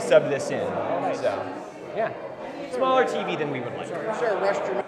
sub this in. So, yeah, smaller TV than we would like. Sure, restroom.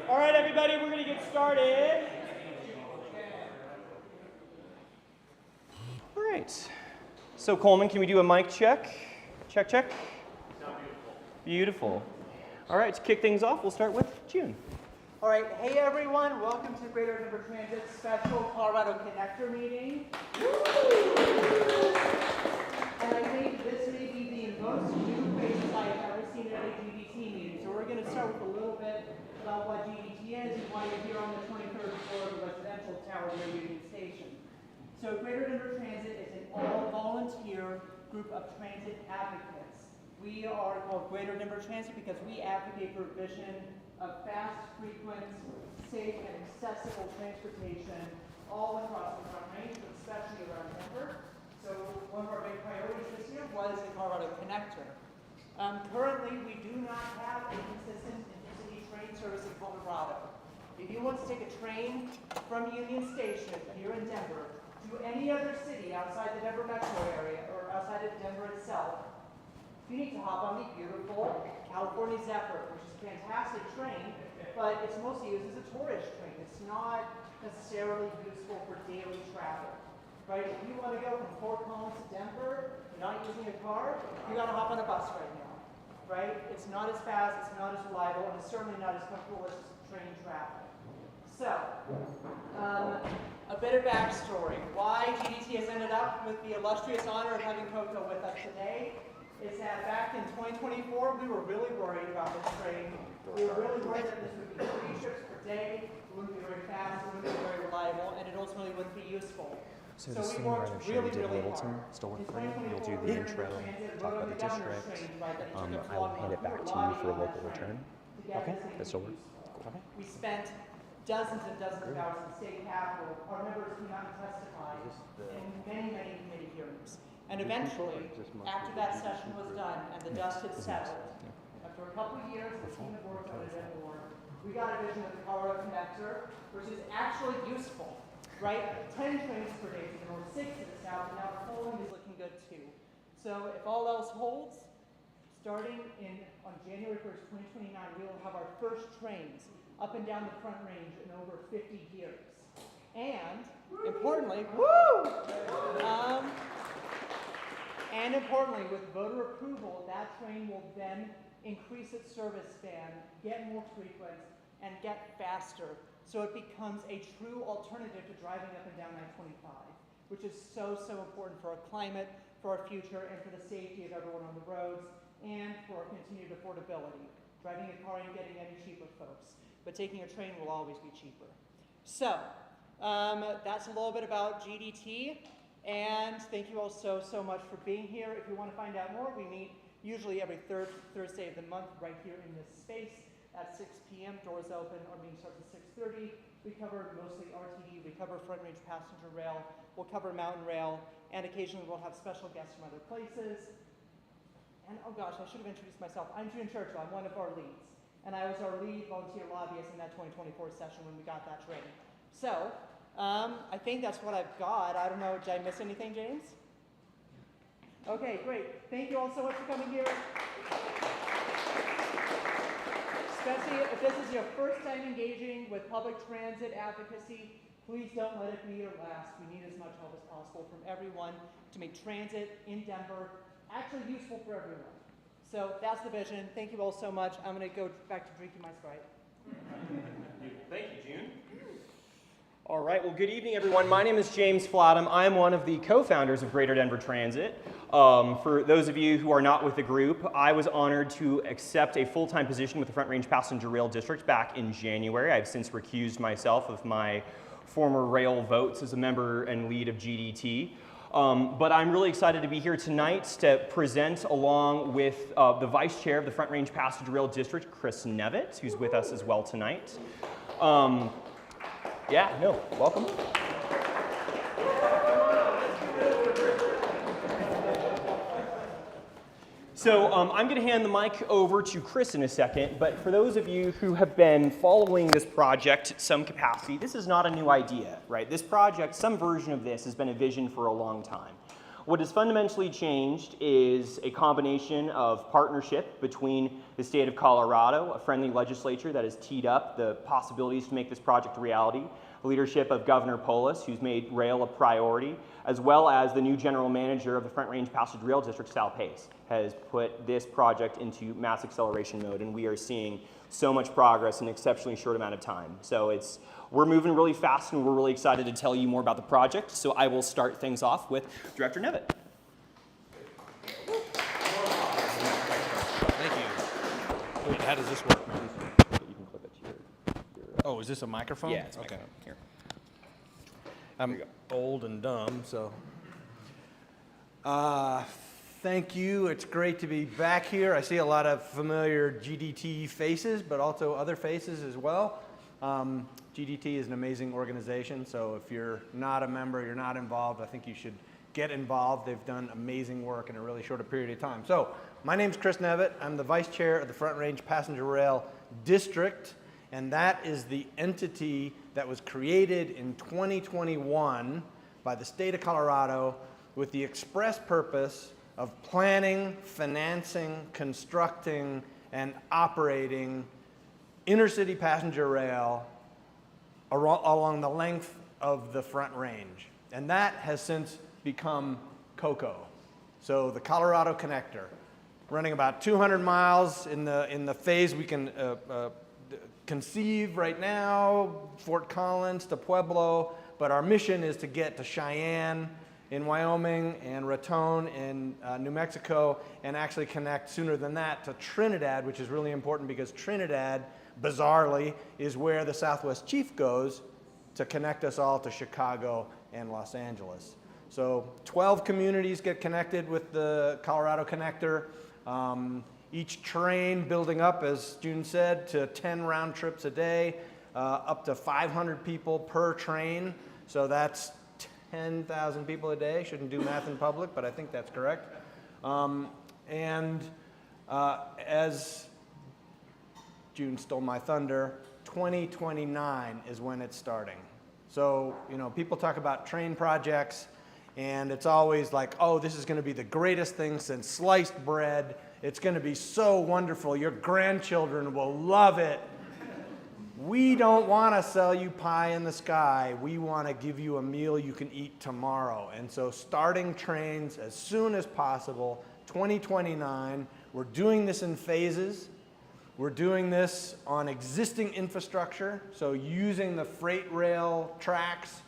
All right, everybody, we're going to get started. All right. So Coleman, can we do a mic check? Check, check. Beautiful. All right, to kick things off, we'll start with June. All right, hey everyone, welcome to Greater Denver Transit's special Colorado Connector meeting. And I think this may be the most new faces I have ever seen at a GDT meeting. So we're going to start with a little bit about what GDT is and why you're here on the 23rd floor of the residential tower near Union Station. So Greater Denver Transit is an all-volunteer group of transit advocates. We are called Greater Denver Transit because we advocate for a vision of fast, frequent, safe, and accessible transportation all across the Front Range, but especially around Denver. So one of our big priorities this year was the Colorado Connector. Currently, we do not have a consistent intercity train service in Colorado. If you want to take a train from Union Station here in Denver to any other city outside the Denver metro area or outside of Denver itself, you need to hop on the beautiful California Zephyr, which is a fantastic train, but it's mostly used as a tourist train. It's not necessarily useful for daily travel, right? If you want to go from Fort Collins to Denver, not using a car, you got to hop on a bus right now, right? It's not as fast, it's not as reliable, and it's certainly not as comfortable as train traffic. So, a bit of backstory. Why GDT has ended up with the illustrious honor of having CoCo with us today is that back in 2024, we were really worried about this train. We were really worried that this would be 3 trips per day, it wouldn't be very fast, it wouldn't be very reliable, and it ultimately wouldn't be useful. So this thing where I've shown you did Littleton still work for you? You'll do the intro, talk about the district. I will hand it back to you for a local return. Okay, that still works. Cool. Okay. We spent dozens and dozens of hours in the state capitol. Our members came out and testified in many, many committee hearings. And eventually, after that session was done and the dust had settled, after a couple of years, the team had worked on it and more, we got a vision of the Colorado Connector, which is actually useful, right? 10 trains per day to the north, 6 to the south, and now Poland is looking good too. So if all else holds, starting on January 1st, 2029, we will have our first trains up and down the Front Range in over 50 years. And importantly, with voter approval, that train will then increase its service span, get more frequent, and get faster. So it becomes a true alternative to driving up and down I-25, which is so, so important for our climate, for our future, and for the safety of everyone on the roads, and for our continued affordability. Driving a car ain't getting any cheaper, folks, but taking a train will always be cheaper. So that's a little bit about GDT. And thank you all so, so much for being here. If you want to find out more, we meet usually every third Thursday of the month right here in this space at 6 p.m. Doors open. Our meeting starts at 6:30. We cover mostly RTD. We cover Front Range Passenger Rail. We'll cover Mountain Rail. And occasionally we'll have special guests from other places. And oh gosh, I should have introduced myself. I'm June Churchill. I'm one of our leads. And I was our lead volunteer lobbyist in that 2024 session when we got that training. So, I think that's what I've got. I don't know, did I miss anything, James? Okay, great. Thank you all so much for coming here. Especially if this is your first time engaging with public transit advocacy, please don't let it be your last. We need as much help as possible from everyone to make transit in Denver actually useful for everyone. So that's the vision. Thank you all so much. I'm going to go back to drinking my Sprite. Thank you, June. All right, well, good evening, everyone. My name is James Flattum. I'm one of the co-founders of Greater Denver Transit. For those of you who are not with the group, I was honored to accept a full-time position with the Front Range Passenger Rail District back in January. I've since recused myself of my former rail votes as a member and lead of GDT. But I'm really excited to be here tonight to present along with the Vice Chair of the Front Range Passenger Rail District, Chris Nevitt, who's with us as well tonight. Welcome. So I'm going to hand the mic over to Chris in a second, but for those of you who have been following this project at some capacity, this is not a new idea, right? This project, some version of this has been a vision for a long time. What has fundamentally changed is a combination of partnership between the state of Colorado, a friendly legislature that has teed up the possibilities to make this project a reality, the leadership of Governor Polis, who's made rail a priority, as well as the new general manager of the Front Range Passenger Rail District, Sal Pace, has put this project into mass acceleration mode, and we are seeing so much progress in an exceptionally short amount of time. So we're moving really fast, and we're really excited to tell you more about the project. So I will start things off with Director Nevitt. Thank you. Wait, how does this work? You can clip it to your Oh, is this a microphone? yeah, it's okay. microphone. Here. I'm old and dumb, so. Thank you. It's great to be back here. I see a lot of familiar GDT faces, but also other faces as well. GDT is an amazing organization, so if you're not a member, you're not involved, I think you should get involved. They've done amazing work in a really short period of time. So, my name's Chris Nevitt. I'm the Vice Chair of the Front Range Passenger Rail District, and that is the entity that was created in 2021 by the state of Colorado with the express purpose of planning, financing, constructing, and operating intercity passenger rail along the length of the Front Range. And that has since become CoCo. So the Colorado Connector, running about 200 miles in the phase we can conceive right now, Fort Collins to Pueblo, but our mission is to get to Cheyenne in Wyoming and Raton in New Mexico, and actually connect sooner than that to Trinidad, which is really important because Trinidad, bizarrely, is where the Southwest Chief goes to connect us all to Chicago and Los Angeles. So 12 communities get connected with the Colorado Connector. Each train building up, as June said, to 10 round trips a day, up to 500 people per train. So that's 10,000 people a day. Shouldn't do math in public, but I think that's correct. As June stole my thunder, 2029 is when it's starting. So, people talk about train projects, and it's always like, oh, this is going to be the greatest thing since sliced bread. It's going to be so wonderful. Your grandchildren will love it. We don't want to sell you pie in the sky. We want to give you a meal you can eat tomorrow. And so starting trains as soon as possible, 2029. We're doing this in phases. We're doing this on existing infrastructure, so using the freight rail tracks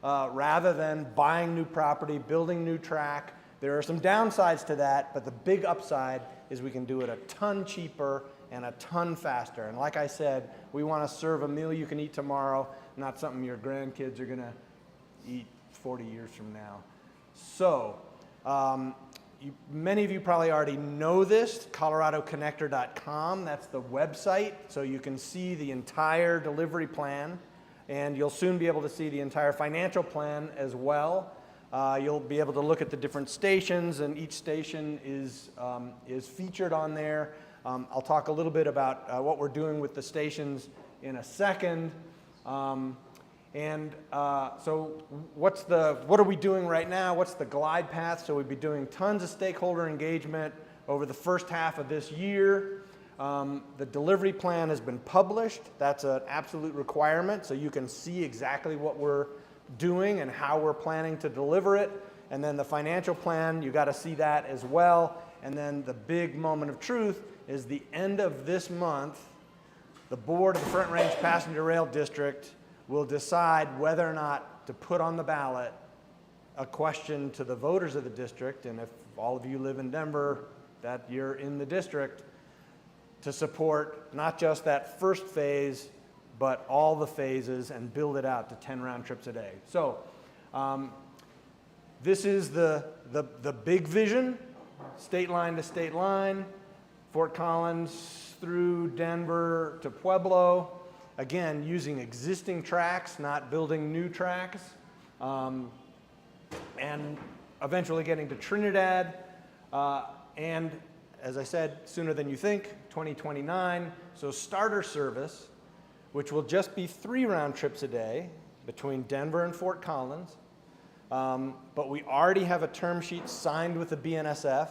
rather than buying new property, building new track. There are some downsides to that, but the big upside is we can do it a ton cheaper and a ton faster. And like I said, we want to serve a meal you can eat tomorrow, not something your grandkids are going to eat 40 years from now. So, many of you probably already know this, coloradoconnector.com, that's the website, so you can see the entire delivery plan, and you'll soon be able to see the entire financial plan as well. You'll be able to look at the different stations, and each station is featured on there. I'll talk a little bit about what we're doing with the stations in a second. So what are we doing right now? What's the glide path? So we'll be doing tons of stakeholder engagement over the first half of this year. The delivery plan has been published. That's an absolute requirement, so you can see exactly what we're doing and how we're planning to deliver it. And then the financial plan, you got to see that as well. And then the big moment of truth is the end of this month, the board of the Front Range Passenger Rail District will decide whether or not to put on the ballot a question to the voters of the district, and if all of you live in Denver, that you're in the district, to support not just that first phase, but all the phases and build it out to 10 round trips a day. So this is the big vision, state line to state line, Fort Collins through Denver to Pueblo. Again, using existing tracks, not building new tracks, and eventually getting to Trinidad. And as I said, sooner than you think, 2029. So starter service, which will just be 3 round trips a day between Denver and Fort Collins. But we already have a term sheet signed with the BNSF,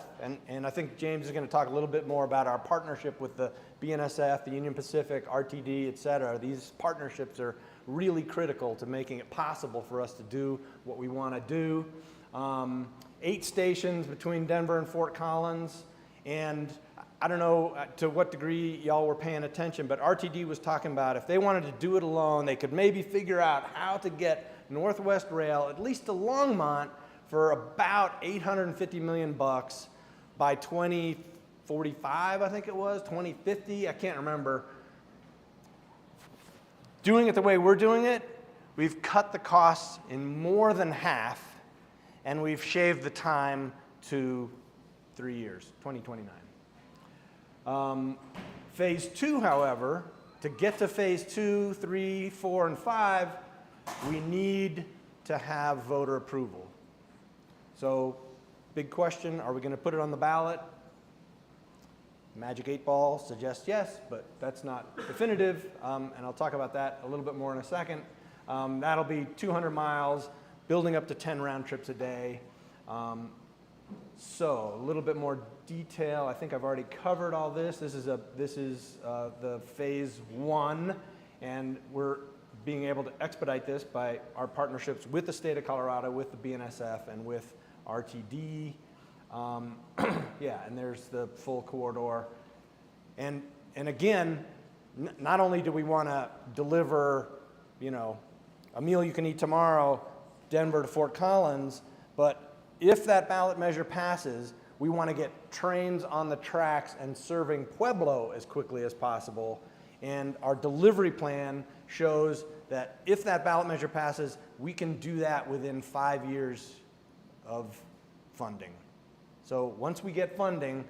and I think James is going to talk a little bit more about our partnership with the BNSF, the Union Pacific, RTD, et cetera. These partnerships are really critical to making it possible for us to do what we want to do. 8 stations between Denver and Fort Collins, and I don't know to what degree y'all were paying attention, but RTD was talking about if they wanted to do it alone, they could maybe figure out how to get Northwest Rail, at least to Longmont, for about $850 million by 2045, I think it was, 2050, I can't remember. Doing it the way we're doing it, we've cut the costs in more than half, and we've shaved the time to 3 years, 2029. Phase 2, however, to get to phase 2, 3, 4, and 5, we need to have voter approval. So, big question, are we going to put it on the ballot? Magic 8 Ball suggests yes, but that's not definitive, and I'll talk about that a little bit more in a second. That'll be 200 miles, building up to 10 round trips a day. So, a little bit more detail. I think I've already covered all this. This is the phase 1, and we're being able to expedite this by our partnerships with the state of Colorado, with the BNSF, and with RTD. Yeah, and there's the full corridor. And again, not only do we want to deliver, a meal you can eat tomorrow, Denver to Fort Collins, but if that ballot measure passes, we want to get trains on the tracks and serving Pueblo as quickly as possible. And our delivery plan shows that if that ballot measure passes, we can do that within 5 years of funding. So once we get funding,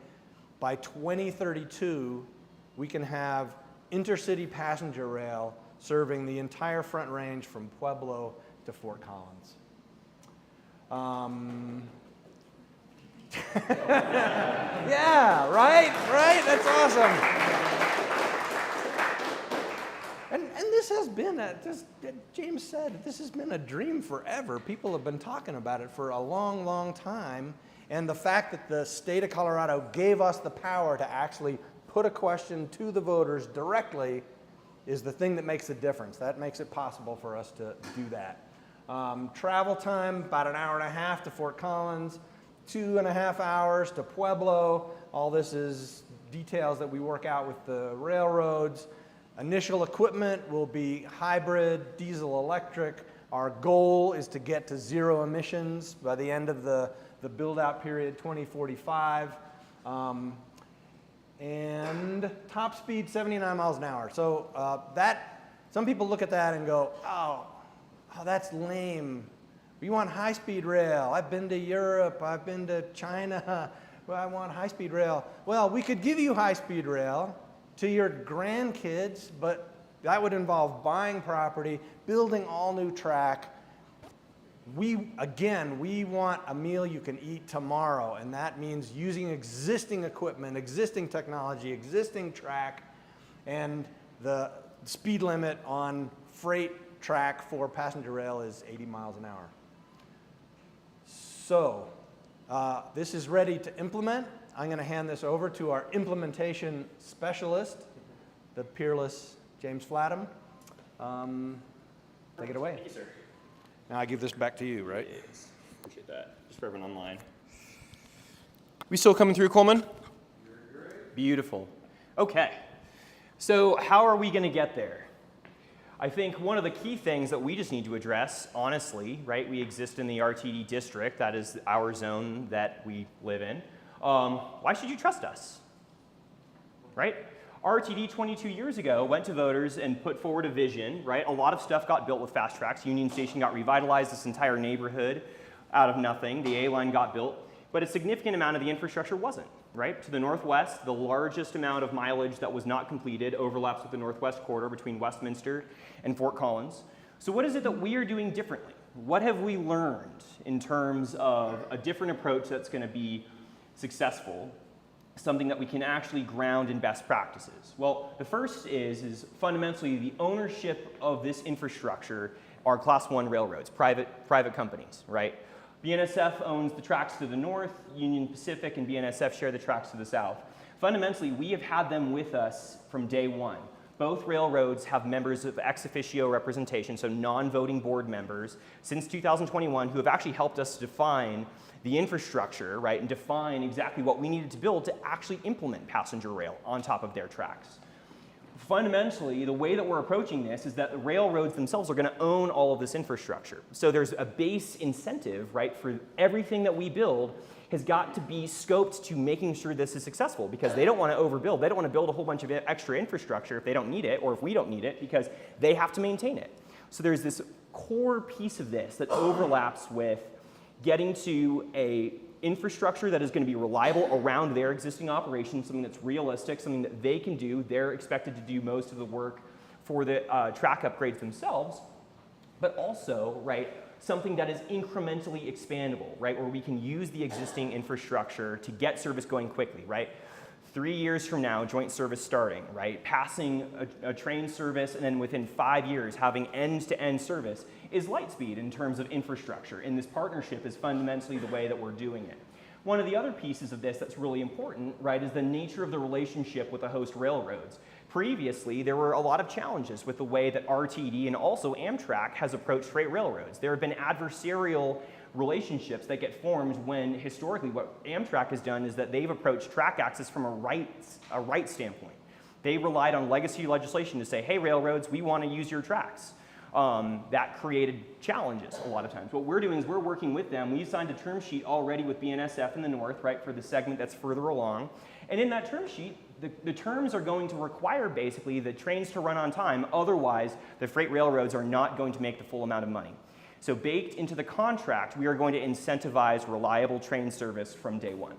by 2032, we can have intercity passenger rail serving the entire Front Range from Pueblo to Fort Collins. Yeah, right, that's awesome. And this has been, James said, this has been a dream forever. People have been talking about it for a long, long time. And the fact that the state of Colorado gave us the power to actually put a question to the voters directly is the thing that makes the difference. That makes it possible for us to do that. Travel time, about an hour and a half to Fort Collins, 2.5 hours to Pueblo. All this is details that we work out with the railroads. Initial equipment will be hybrid, diesel electric. Our goal is to get to 0 emissions by the end of the build-out period, 2045. And top speed, 79 miles an hour. So some people look at that and go, oh, that's lame. We want high-speed rail. I've been to Europe. I've been to China. Well, I want high-speed rail. Well, we could give you high-speed rail to your grandkids, but that would involve buying property, building all new track, we want a meal you can eat tomorrow, and that means using existing equipment, existing technology, existing track, and the speed limit on freight track for passenger rail is 80 miles an hour. So this is ready to implement. I'm going to hand this over to our implementation specialist, the peerless James Flattum. Take it away. Thank you, sir. Now I give this back to you, right? Yes. Appreciate that. Just for everyone online. We still coming through, Coleman? Beautiful. Okay. So how are we going to get there? I think one of the key things that we just need to address, honestly, right? We exist in the RTD district. That is our zone that we live in. Why should you trust us? Right? RTD 22 years ago went to voters and put forward a vision, right? A lot of stuff got built with fast tracks. Union Station got revitalized, this entire neighborhood out of nothing. The A-line got built, but a significant amount of the infrastructure wasn't, right? To the northwest, the largest amount of mileage that was not completed overlaps with the northwest corridor between Westminster and Fort Collins. So what is it that we are doing differently? What have we learned in terms of a different approach that's going to be successful? Something that we can actually ground in best practices. Well, the first is fundamentally the ownership of this infrastructure are Class 1 railroads, private companies, right? BNSF owns the tracks to the north, Union Pacific and BNSF share the tracks to the south. Fundamentally, we have had them with us from day one. Both railroads have members of ex officio representation, so non-voting board members, since 2021 who have actually helped us define the infrastructure, right, and define exactly what we needed to build to actually implement passenger rail on top of their tracks. Fundamentally, the way that we're approaching this is that the railroads themselves are going to own all of this infrastructure. So there's a base incentive, right, for everything that we build has got to be scoped to making sure this is successful because they don't want to overbuild. They don't want to build a whole bunch of extra infrastructure if they don't need it or if we don't need it because they have to maintain it. So there's this core piece of this that overlaps with getting to a infrastructure that is going to be reliable around their existing operations, something that's realistic, something that they can do. They're expected to do most of the work for the track upgrades themselves, but also, right, something that is incrementally expandable, right, where we can use the existing infrastructure to get service going quickly, right? 3 years from now, joint service starting, right? Passing a train service and then within 5 years having end-to-end service is light speed in terms of infrastructure. And this partnership is fundamentally the way that we're doing it. One of the other pieces of this that's really important, right, is the nature of the relationship with the host railroads. Previously, there were a lot of challenges with the way that RTD and also Amtrak has approached freight railroads. There have been adversarial relationships that get formed when historically what Amtrak has done is that they've approached track access from a right standpoint. They relied on legacy legislation to say, hey, railroads, we want to use your tracks. That created challenges a lot of times. What we're doing is we're working with them. We signed a term sheet already with BNSF in the north, right, for the segment that's further along. And in that term sheet, the terms are going to require basically the trains to run on time. Otherwise, the freight railroads are not going to make the full amount of money. So baked into the contract, we are going to incentivize reliable train service from day one.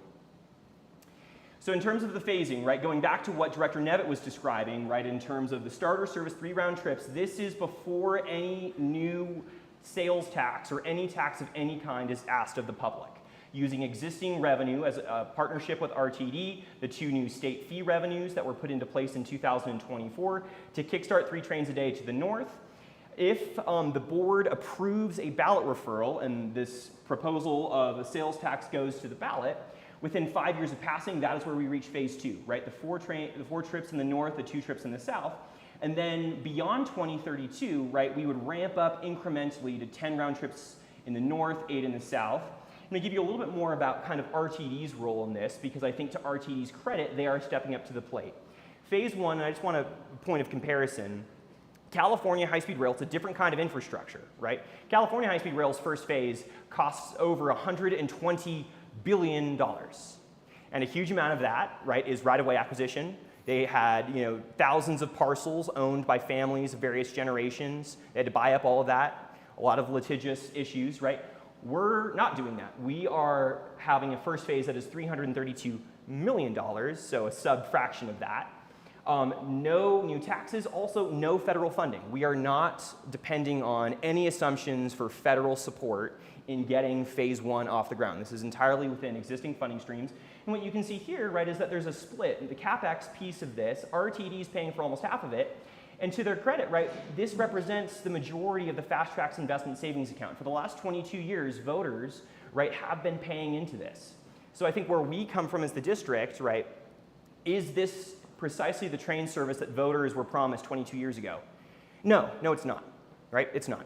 So in terms of the phasing, right, going back to what Director Nevitt was describing, right, in terms of the starter service 3 round trips, this is before any new sales tax or any tax of any kind is asked of the public. Using existing revenue as a partnership with RTD, the 2 new state fee revenues that were put into place in 2024 to kickstart 3 trains a day to the north. If the board approves a ballot referral and this proposal of a sales tax goes to the ballot, within 5 years of passing, that is where we reach phase 2, right? The 4 trips in the north, the 2 trips in the south. And then beyond 2032, right, we would ramp up incrementally to 10 round trips in the north, 8 in the south. I'm going to give you a little bit more about kind of RTD's role in this because I think to RTD's credit, they are stepping up to the plate. Phase 1, and I just want a point of comparison, California high-speed rail, it's a different kind of infrastructure, right? California high-speed rail's first phase costs over $120 billion. And a huge amount of that, right, is right-of-way acquisition. They had, thousands of parcels owned by families of various generations. They had to buy up all of that. A lot of litigious issues, right? We're not doing that. We are having a first phase that is $332 million, so a sub-fraction of that. No new taxes, also no federal funding. We are not depending on any assumptions for federal support in getting phase 1 off the ground. This is entirely within existing funding streams. And what you can see here, right, is that there's a split. The CapEx piece of this, RTD is paying for almost half of it. And to their credit, right, this represents the majority of the Fast Track's investment savings account. For the last 22 years, voters, right, have been paying into this. So I think where we come from as the district, right, is this precisely the train service that voters were promised 22 years ago? No, it's not, right? It's not.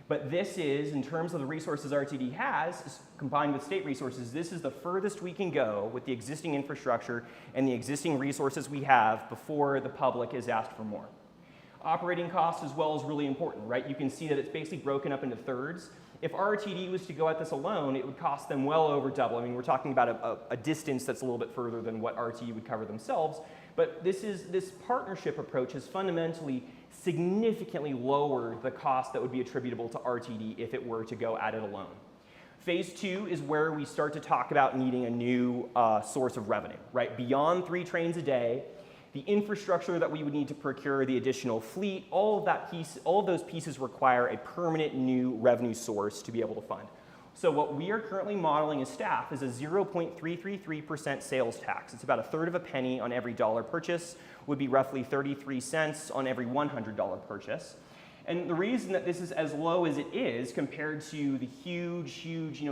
But this is, in terms of the resources RTD has, combined with state resources, this is the furthest we can go with the existing infrastructure and the existing resources we have before the public is asked for more. Operating costs as well is really important, right? You can see that it's basically broken up into thirds. If RTD was to go at this alone, it would cost them well over double. I mean, we're talking about a distance that's a little bit further than what RTD would cover themselves. But this partnership approach has fundamentally significantly lowered the cost that would be attributable to RTD if it were to go at it alone. Phase 2 is where we start to talk about needing a new source of revenue, right? Beyond 3 trains a day, the infrastructure that we would need to procure, the additional fleet, all of those pieces require a permanent new revenue source to be able to fund. So what we are currently modeling as staff is a 0.333% sales tax. It's about 1/3 of a penny on every dollar purchase, would be roughly 33 cents on every $100 purchase. And the reason that this is as low as it is compared to the huge,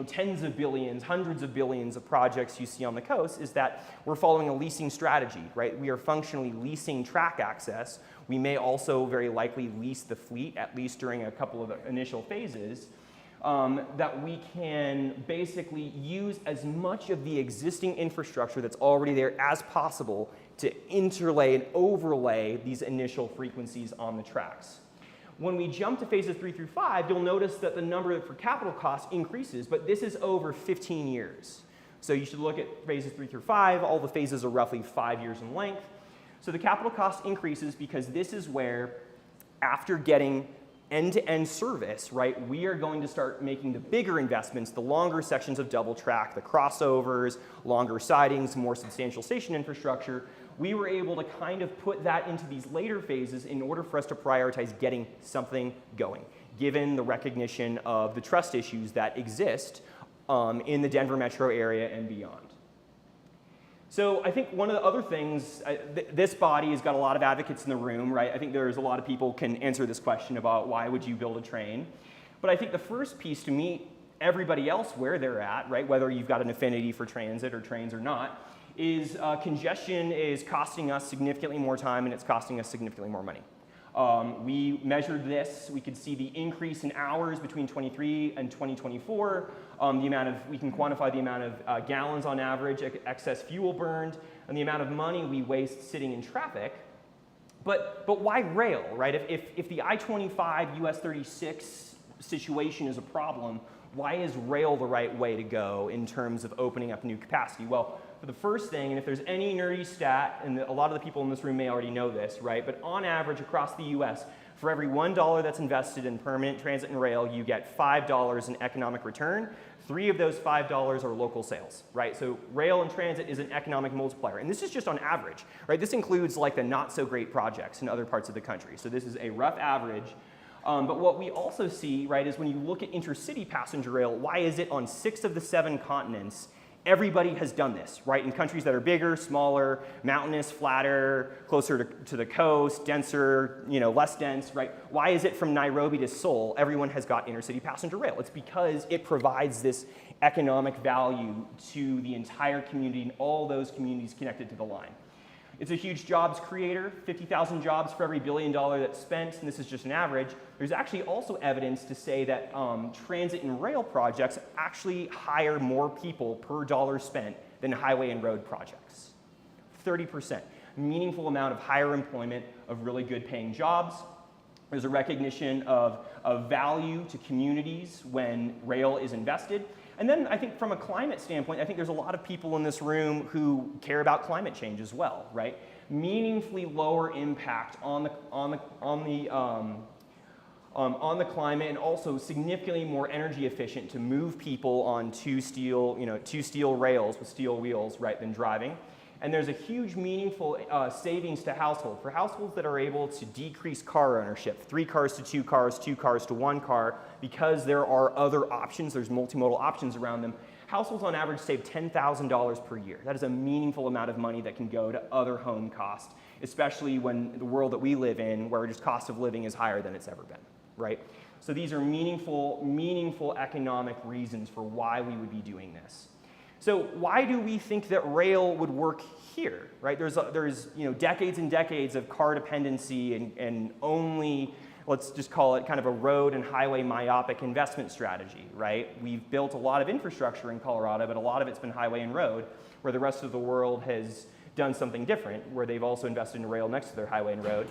tens of billions, hundreds of billions of projects you see on the coast is that we're following a leasing strategy, right? We are functionally leasing track access. We may also very likely lease the fleet, at least during a couple of initial phases, that we can basically use as much of the existing infrastructure that's already there as possible to interlay and overlay these initial frequencies on the tracks. When we jump to phases 3 through 5, you'll notice that the number for capital costs increases, but this is over 15 years. So you should look at phases 3 through 5. All the phases are roughly 5 years in length. So the capital cost increases because this is where, after getting end-to-end service, right, we are going to start making the bigger investments, the longer sections of double track, the crossovers, longer sidings, more substantial station infrastructure. We were able to kind of put that into these later phases in order for us to prioritize getting something going, given the recognition of the trust issues that exist in the Denver metro area and beyond. So I think one of the other things, this body has got a lot of advocates in the room, right? I think there's a lot of people can answer this question about why would you build a train. But I think the first piece to meet everybody else where they're at, right, whether you've got an affinity for transit or trains or not, is congestion is costing us significantly more time and it's costing us significantly more money. We measured this. We could see the increase in hours between 23 and 2024. We can quantify the amount of gallons on average, excess fuel burned, and the amount of money we waste sitting in traffic. But why rail, right? If the I-25 US 36 situation is a problem, why is rail the right way to go in terms of opening up new capacity? Well, for the first thing, and if there's any nerdy stat, and a lot of the people in this room may already know this, right? But on average across the US, for every $1 that's invested in permanent transit and rail, you get $5 in economic return. 3 of those $5 are local sales, right? So rail and transit is an economic multiplier. And this is just on average, right? This includes like the not so great projects in other parts of the country. So this is a rough average. But what we also see, right, is when you look at intercity passenger rail, why is it on 6 of the 7 continents, everybody has done this, right? In countries that are bigger, smaller, mountainous, flatter, closer to the coast, denser, less dense, right? Why is it from Nairobi to Seoul, everyone has got intercity passenger rail? It's because it provides this economic value to the entire community and all those communities connected to the line. It's a huge jobs creator, 50,000 jobs for every $1 billion that's spent, and this is just an average. There's actually also evidence to say that transit and rail projects actually hire more people per dollar spent than highway and road projects. 30%. Meaningful amount of higher employment of really good paying jobs. There's a recognition of value to communities when rail is invested. And then I think from a climate standpoint, I think there's a lot of people in this room who care about climate change as well, right? Meaningfully lower impact on the climate, and also significantly more energy efficient to move people on two steel rails with steel wheels, right, than driving. And there's a huge meaningful savings to households. For households that are able to decrease car ownership, 3 cars to 2 cars, 2 cars to 1 car, because there are other options, there's multimodal options around them, households on average save $10,000 per year. That is a meaningful amount of money that can go to other home costs, especially when the world that we live in, where just cost of living is higher than it's ever been, right? So these are meaningful economic reasons for why we would be doing this. So why do we think that rail would work here, right? There's decades and decades of car dependency and only, let's just call it kind of a road and highway myopic investment strategy, right? We've built a lot of infrastructure in Colorado, but a lot of it's been highway and road, where the rest of the world has done something different, where they've also invested in rail next to their highway and road.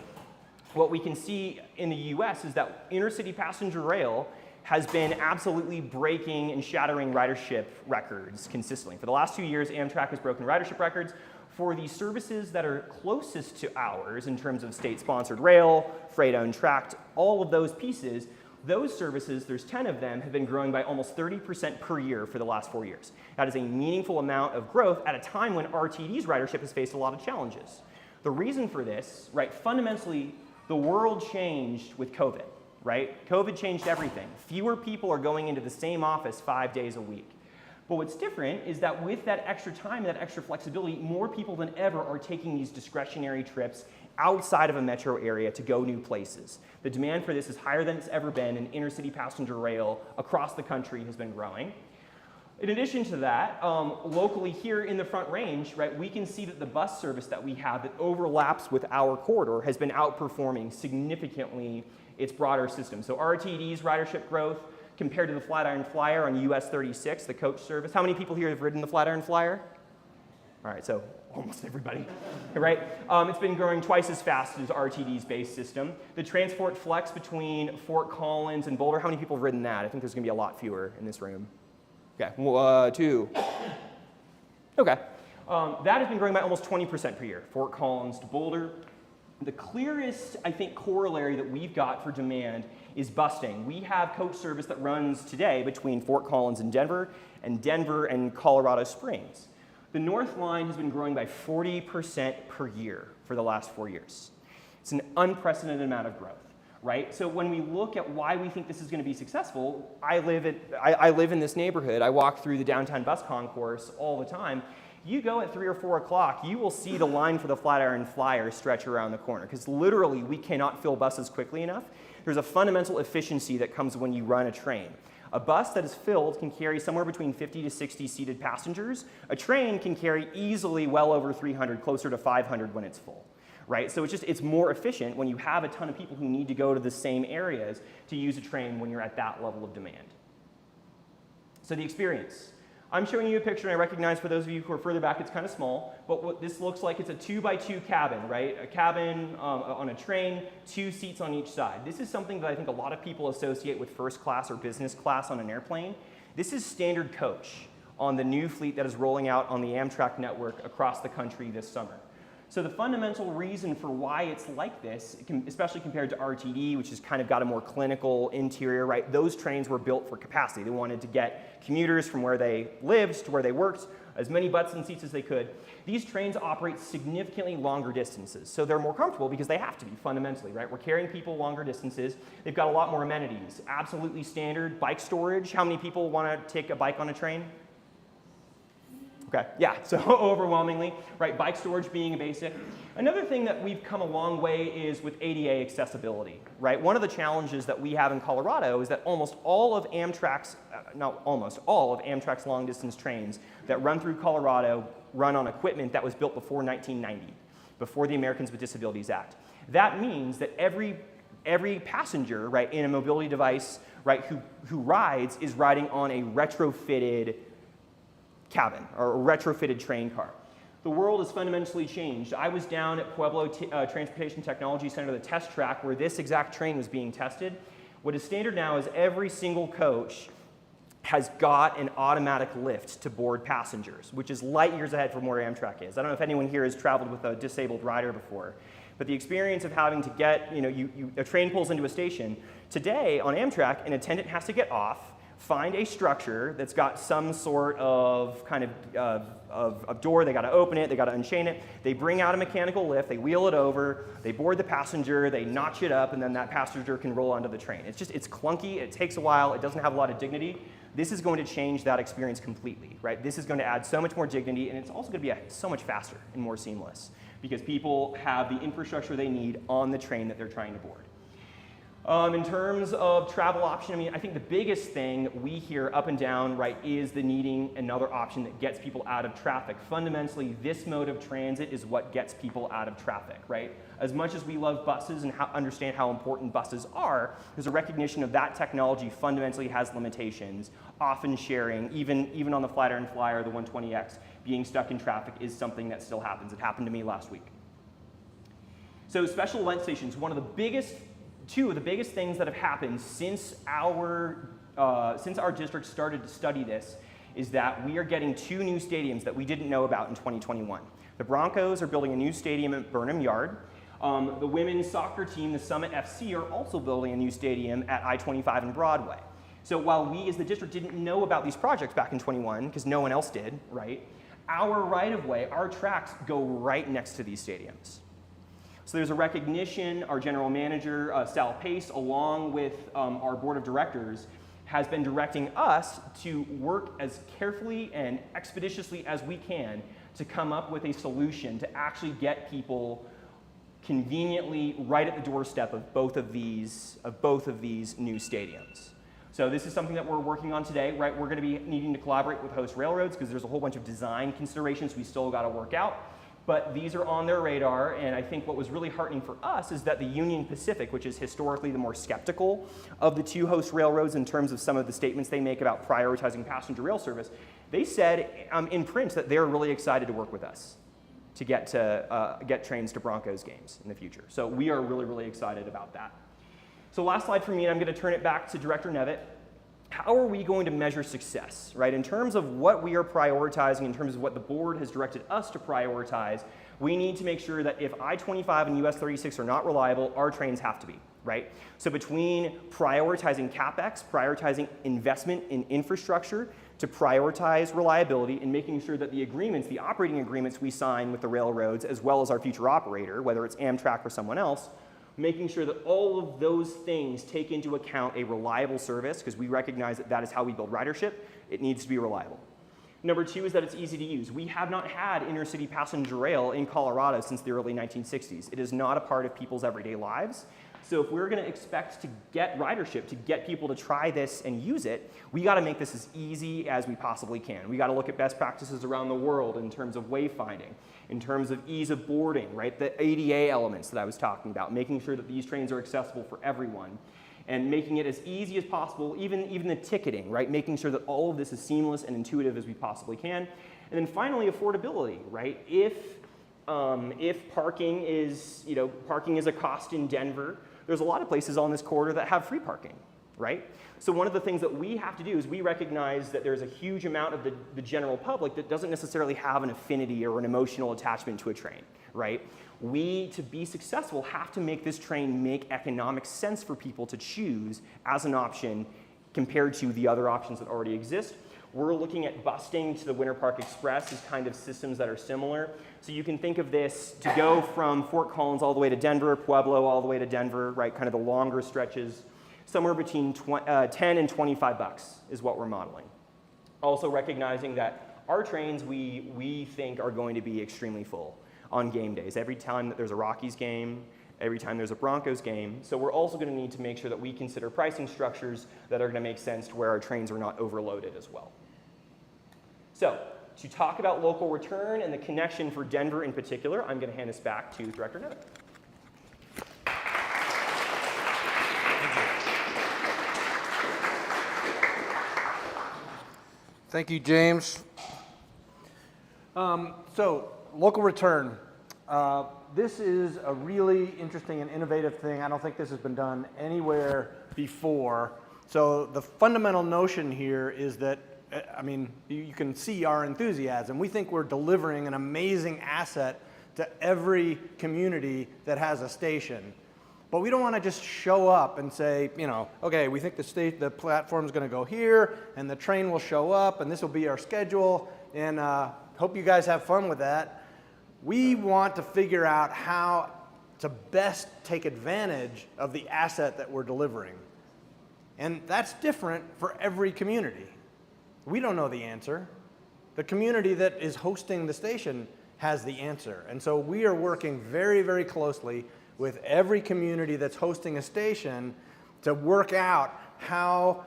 What we can see in the US is that intercity passenger rail has been absolutely breaking and shattering ridership records consistently. For the last 2 years, Amtrak has broken ridership records for the services that are closest to ours in terms of state-sponsored rail, freight-owned tracked, all of those pieces. Those services, there's 10 of them, have been growing by almost 30% per year for the last 4 years. That is a meaningful amount of growth at a time when RTD's ridership has faced a lot of challenges. The reason for this, right, fundamentally, the world changed with COVID, right? COVID changed everything. Fewer people are going into the same office 5 days a week. But what's different is that with that extra time, that extra flexibility, more people than ever are taking these discretionary trips outside of a metro area to go new places. The demand for this is higher than it's ever been, and intercity passenger rail across the country has been growing. In addition to that, locally here in the Front Range, right, we can see that the bus service that we have that overlaps with our corridor has been outperforming significantly its broader system. So RTD's ridership growth compared to the Flatiron Flyer on US 36, the coach service. How many people here have ridden the Flatiron Flyer? All right, so almost everybody, right? It's been growing twice as fast as RTD's base system. The Transport Flex between Fort Collins and Boulder, how many people have ridden that? I think there's gonna be a lot fewer in this room. Okay, 2. Okay, that has been growing by almost 20% per year, Fort Collins to Boulder. The clearest, I think, corollary that we've got for demand is busing. We have coach service that runs today between Fort Collins and Denver and Colorado Springs. The North Line has been growing by 40% per year for the last 4 years. It's an unprecedented amount of growth, right? So when we look at why we think this is going to be successful, I live in this neighborhood. I walk through the downtown bus concourse all the time. You go at 3 or 4 o'clock, you will see the line for the Flatiron Flyer stretch around the corner, because literally we cannot fill buses quickly enough. There's a fundamental efficiency that comes when you run a train. A bus that is filled can carry somewhere between 50 to 60 seated passengers. A train can carry easily well over 300, closer to 500 when it's full, right? So it's more efficient when you have a ton of people who need to go to the same areas to use a train when you're at that level of demand. So the experience. I'm showing you a picture, and I recognize for those of you who are further back, it's kind of small, but what this looks like, it's a 2x2 cabin, right? A cabin on a train, 2 seats on each side. This is something that I think a lot of people associate with first class or business class on an airplane. This is standard coach on the new fleet that is rolling out on the Amtrak network across the country this summer. So the fundamental reason for why it's like this, especially compared to RTD, which has kind of got a more clinical interior, right? Those trains were built for capacity. They wanted to get commuters from where they lived to where they worked, as many butts and seats as they could. These trains operate significantly longer distances, so they're more comfortable because they have to be fundamentally, right? We're carrying people longer distances. They've got a lot more amenities. Absolutely standard bike storage. How many people want to take a bike on a train? Okay, yeah, so overwhelmingly, right, bike storage being a basic. Another thing that we've come a long way is with ADA accessibility, right? One of the challenges that we have in Colorado is that almost all of Amtrak's long distance trains that run through Colorado run on equipment that was built before 1990, before the Americans with Disabilities Act. That means that every passenger, right, in a mobility device, right, who rides is riding on a retrofitted cabin or a retrofitted train car. The world has fundamentally changed. I was down at Pueblo Transportation Technology Center, the test track, where this exact train was being tested. What is standard now is every single coach has got an automatic lift to board passengers, which is light years ahead from where Amtrak is. I don't know if anyone here has traveled with a disabled rider before, but the experience of having to get, a train pulls into a station. Today on Amtrak, an attendant has to get off, find a structure that's got some sort of kind of door. They got to open it, they got to unchain it. They bring out a mechanical lift, they wheel it over, they board the passenger, they notch it up, and then that passenger can roll onto the train. It's clunky, it takes a while, it doesn't have a lot of dignity. This is going to change that experience completely, right? This is going to add so much more dignity, and it's also going to be so much faster and more seamless because people have the infrastructure they need on the train that they're trying to board. In terms of travel option, I mean, I think the biggest thing we hear up and down, right, is the needing another option that gets people out of traffic. Fundamentally, this mode of transit is what gets people out of traffic, right? As much as we love buses and understand how important buses are, there's a recognition of that technology fundamentally has limitations. Often sharing, even on the Flatiron Flyer, the 120X, being stuck in traffic is something that still happens. It happened to me last week. So special event stations, two of the biggest things that have happened since our district started to study this is that we are getting 2 new stadiums that we didn't know about in 2021. The Broncos are building a new stadium at Burnham Yard. The women's soccer team, the Summit FC, are also building a new stadium at I-25 and Broadway. So while we as the district didn't know about these projects back in 21, because no one else did, right? Our right-of-way, our tracks go right next to these stadiums. So there's a recognition. Our general manager, Sal Pace, along with our board of directors, has been directing us to work as carefully and expeditiously as we can to come up with a solution to actually get people conveniently right at the doorstep of both of these new stadiums. So this is something that we're working on today, right? We're going to be needing to collaborate with host railroads because there's a whole bunch of design considerations we still got to work out. But these are on their radar, and I think what was really heartening for us is that the Union Pacific, which is historically the more skeptical of the 2 host railroads in terms of some of the statements they make about prioritizing passenger rail service, they said in print that they're really excited to work with us to get trains to Broncos games in the future. So we are really, really excited about that. So last slide for me, and I'm going to turn it back to Director Nevitt. How are we going to measure success, right? In terms of what we are prioritizing, in terms of what the board has directed us to prioritize, we need to make sure that if I-25 and US 36 are not reliable, our trains have to be, right? So between prioritizing CapEx, prioritizing investment in infrastructure, to prioritize reliability and making sure that the agreements, the operating agreements we sign with the railroads, as well as our future operator, whether it's Amtrak or someone else, making sure that all of those things take into account a reliable service, because we recognize that that is how we build ridership. It needs to be reliable. Number 2 is that it's easy to use. We have not had intercity passenger rail in Colorado since the early 1960s. It is not a part of people's everyday lives. So if we're going to expect to get ridership, to get people to try this and use it, we got to make this as easy as we possibly can. We got to look at best practices around the world in terms of wayfinding, in terms of ease of boarding, right? The ADA elements that I was talking about, making sure that these trains are accessible for everyone, and making it as easy as possible, even the ticketing, right? Making sure that all of this is seamless and intuitive as we possibly can. And then finally, affordability, right? If parking is a cost in Denver, there's a lot of places on this corridor that have free parking, right? So one of the things that we have to do is we recognize that there's a huge amount of the general public that doesn't necessarily have an affinity or an emotional attachment to a train, right? We, to be successful, have to make this train make economic sense for people to choose as an option compared to the other options that already exist. We're looking at busting to the Winter Park Express as kind of systems that are similar. So you can think of this to go from Fort Collins all the way to Denver, Pueblo all the way to Denver, right? Kind of the longer stretches. Somewhere between 10 and 25 bucks is what we're modeling. Also recognizing that our trains we think are going to be extremely full on game days. Every time that there's a Rockies game, every time there's a Broncos game. So we're also going to need to make sure that we consider pricing structures that are going to make sense to where our trains are not overloaded as well. So to talk about local return and the connection for Denver in particular, I'm going to hand this back to Director Nevitt. Thank you, James. So, local return. This is a really interesting and innovative thing. I don't think this has been done anywhere before. So the fundamental notion here is that, I mean, you can see our enthusiasm. We think we're delivering an amazing asset to every community that has a station. But we don't want to just show up and say, okay, we think the platform's going to go here, and the train will show up, and this will be our schedule, and hope you guys have fun with that. We want to figure out how to best take advantage of the asset that we're delivering. And that's different for every community. We don't know the answer. The community that is hosting the station has the answer. And so we are working very, very closely with every community that's hosting a station to work out how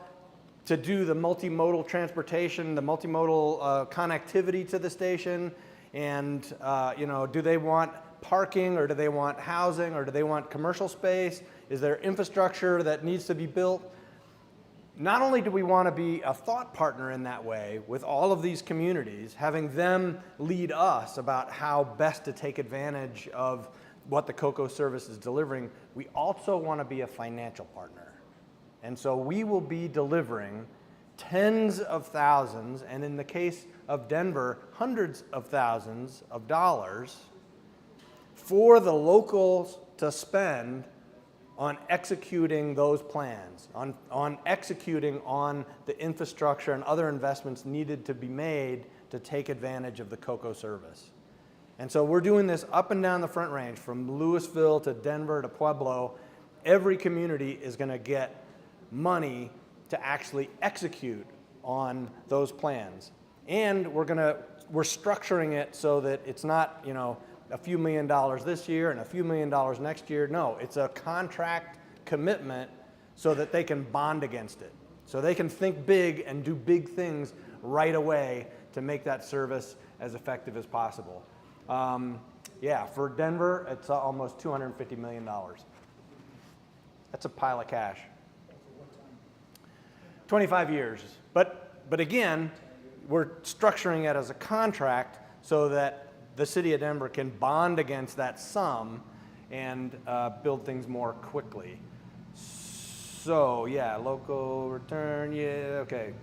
to do the multimodal transportation, the multimodal connectivity to the station, and do they want parking, or do they want housing, or do they want commercial space? Is there infrastructure that needs to be built? Not only do we want to be a thought partner in that way with all of these communities, having them lead us about how best to take advantage of what the CoCo service is delivering, we also want to be a financial partner. And so we will be delivering tens of thousands, and in the case of Denver, hundreds of thousands of dollars for the locals to spend on executing those plans, on executing on the infrastructure and other investments needed to be made to take advantage of the CoCo service. And so we're doing this up and down the Front Range, from Louisville to Denver to Pueblo. Every community is going to get money to actually execute on those plans. And we're structuring it so that it's not, a few $1 million this year and a few $1 million next year. No, it's a contract commitment so that they can bond against it. So they can think big and do big things right away to make that service as effective as possible. For Denver, it's almost $250 million. That's a pile of cash. 25 years. But again, we're structuring it as a contract so that the city of Denver can bond against that sum and build things more quickly. So yeah, local return, yeah, okay.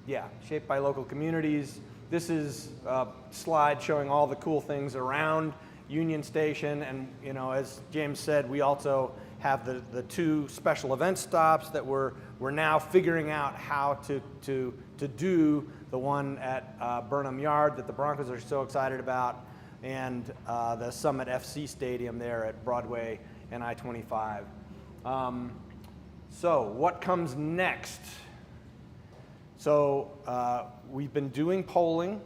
Yeah, shaped by local communities. This is a slide showing all the cool things around Union Station, and as James said, we also have the two special event stops that we're now figuring out how to do. The one at Burnham Yard that the Broncos are so excited about, and the Summit FC Stadium there at Broadway and I-25. So what comes next? So we've been doing polling.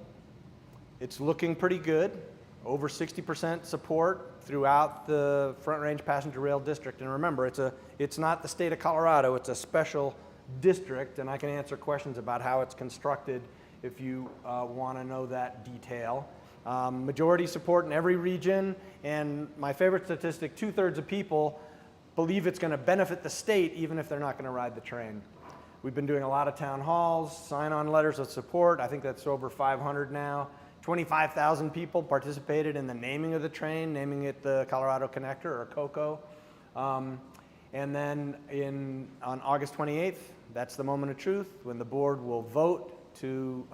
It's looking pretty good. Over 60% support throughout the Front Range Passenger Rail District. And remember, it's not the state of Colorado, it's a special district, and I can answer questions about how it's constructed if you want to know that detail. Majority support in every region, and my favorite statistic, 2/3 of people believe it's going to benefit the state even if they're not going to ride the train. We've been doing a lot of town halls, sign-on letters of support. I think that's over 500 now. 25,000 people participated in the naming of the train, naming it the Colorado Connector, or CoCo. And then on August 28th, that's the moment of truth, when the board will vote to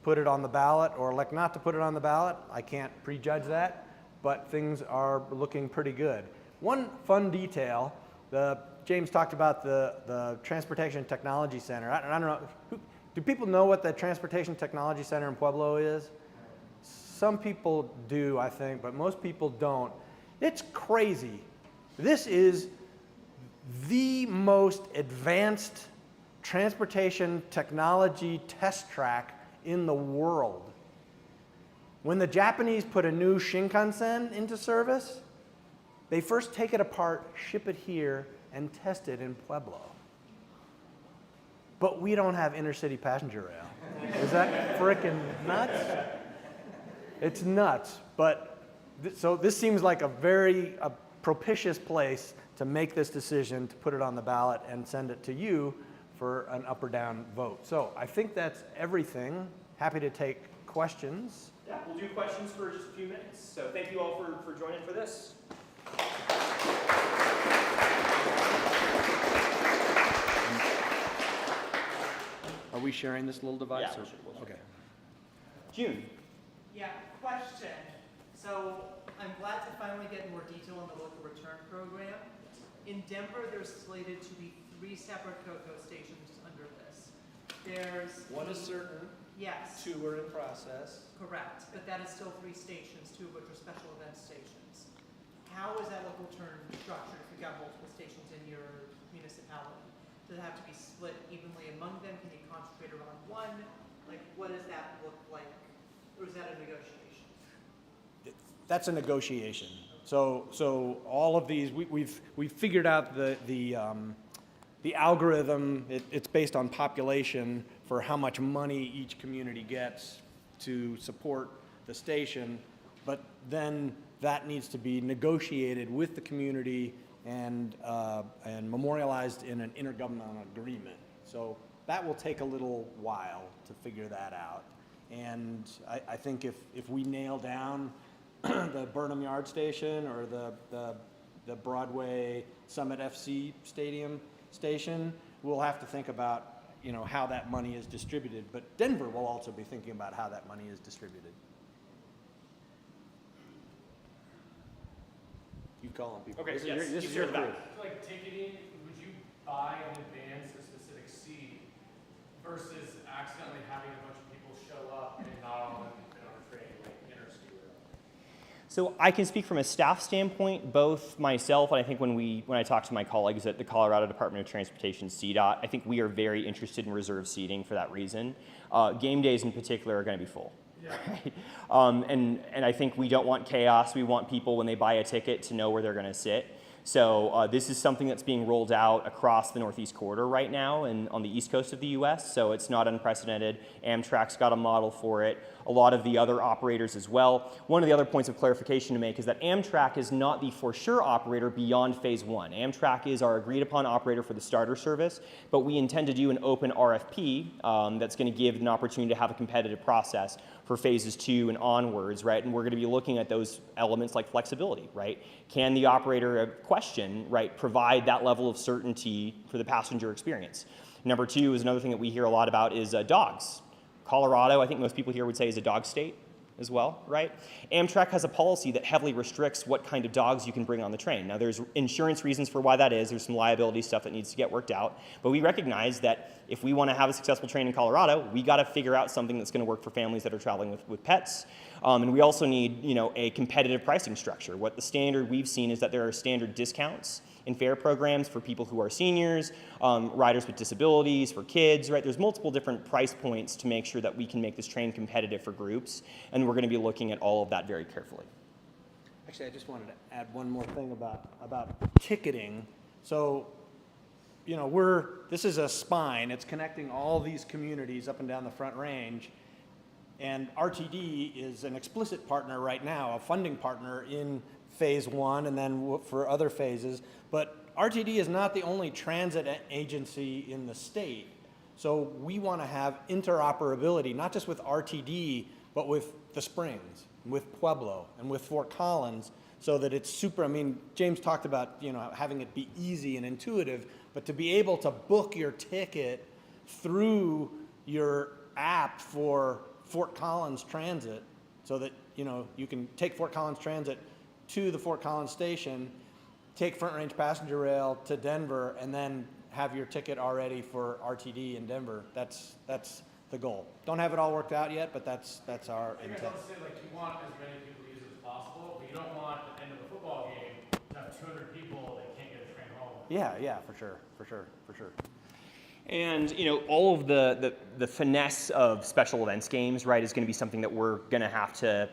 put it on the ballot or elect not to put it on the ballot. I can't prejudge that, but things are looking pretty good. One fun detail, James talked about the Transportation Technology Center. I don't know, do people know what the Transportation Technology Center in Pueblo is? Some people do, I think, but most people don't. It's crazy. This is the most advanced transportation technology test track in the world. When the Japanese put a new Shinkansen into service, they first take it apart, ship it here, and test it in Pueblo. But we don't have intercity passenger rail. Is that frickin' nuts? It's nuts, but so this seems like a very propitious place to make this decision, to put it on the ballot and send it to you for an up or down vote. So I think that's everything. Happy to take questions. Yeah, we'll do questions for just a few minutes. So thank you all for joining for this. Are we sharing this little device? Yeah, Okay. June. Yeah, question. So I'm glad to finally get more detail on the local return program. In Denver, there's slated to be 3 separate CoCo stations under this. There's One is certain, yes, 2 are in process. correct, but that is still 3 stations, 2 of which are special event stations. How is that local return structured if you've got multiple stations in your municipality? Does it have to be split evenly among them? Can you concentrate around one? Like, what does that look like? Or is that a negotiation? That's a negotiation. So all of these, we've figured out the algorithm. It's based on population for how much money each community gets to support the station, but then that needs to be negotiated with the community and memorialized in an intergovernmental agreement. So that will take a little while to figure that out. And I think if we nail down the Burnham Yard Station or the Broadway Summit FC Stadium station, we'll have to think about, you know, how that money is distributed. But Denver will also be thinking about how that money is distributed. You call them people. Okay, This is yes, your, this you is your hear that. group. Like ticketing, would you buy in advance a specific seat versus accidentally having a bunch of people show up and not all of them fit on a train, like interstate? So I can speak from a staff standpoint, both myself and I think when I talk to my colleagues at the Colorado Department of Transportation, CDOT, I think we are very interested in reserve seating for that reason. Game days in particular are going to be full. Yeah. And I think we don't want chaos. We want people, when they buy a ticket, to know where they're going to sit. So this is something that's being rolled out across the Northeast Corridor right now and on the East Coast of the U.S., so it's not unprecedented. Amtrak's got a model for it. A lot of the other operators as well. One of the other points of clarification to make is that Amtrak is not the for sure operator beyond phase 1. Amtrak is our agreed upon operator for the starter service, but we intend to do an open RFP that's going to give an opportunity to have a competitive process for phases 2 and onwards, right? And we're going to be looking at those elements like flexibility, right? Can the operator question, right, provide that level of certainty for the passenger experience? Number 2 is another thing that we hear a lot about is dogs. Colorado, I think most people here would say, is a dog state as well, right? Amtrak has a policy that heavily restricts what kind of dogs you can bring on the train. Now, there's insurance reasons for why that is. There's some liability stuff that needs to get worked out. But we recognize that if we want to have a successful train in Colorado, we got to figure out something that's going to work for families that are traveling with pets. And we also need, you know, a competitive pricing structure. What the standard we've seen is that there are standard discounts in fare programs for people who are seniors, riders with disabilities, for kids, right? There's multiple different price points to make sure that we can make this train competitive for groups, and we're going to be looking at all of that very carefully. Actually, I just wanted to add one more thing about ticketing. So, you know, this is a spine. It's connecting all these communities up and down the Front Range. And RTD is an explicit partner right now, a funding partner in phase 1 and then for other phases. But RTD is not the only transit agency in the state. So we want to have interoperability, not just with RTD, but with the Springs, with Pueblo, and with Fort Collins, so that it's super, I mean, James talked about, you know, having it be easy and intuitive, but to be able to book your ticket through your app for Fort Collins Transit, so that, you know, you can take Fort Collins Transit to the Fort Collins station, take Front Range Passenger Rail to Denver, and then have your ticket already for RTD in Denver. That's the goal. Don't have it all worked out yet, but that's our I intent. guess I'll say, like, you want as many people to use it as possible, but you don't want at the end of a football game to have 200 people that can't get a train home. Yeah, for sure. And, you know, all of the finesse of special events games, right, is going to be something that we're going to have to,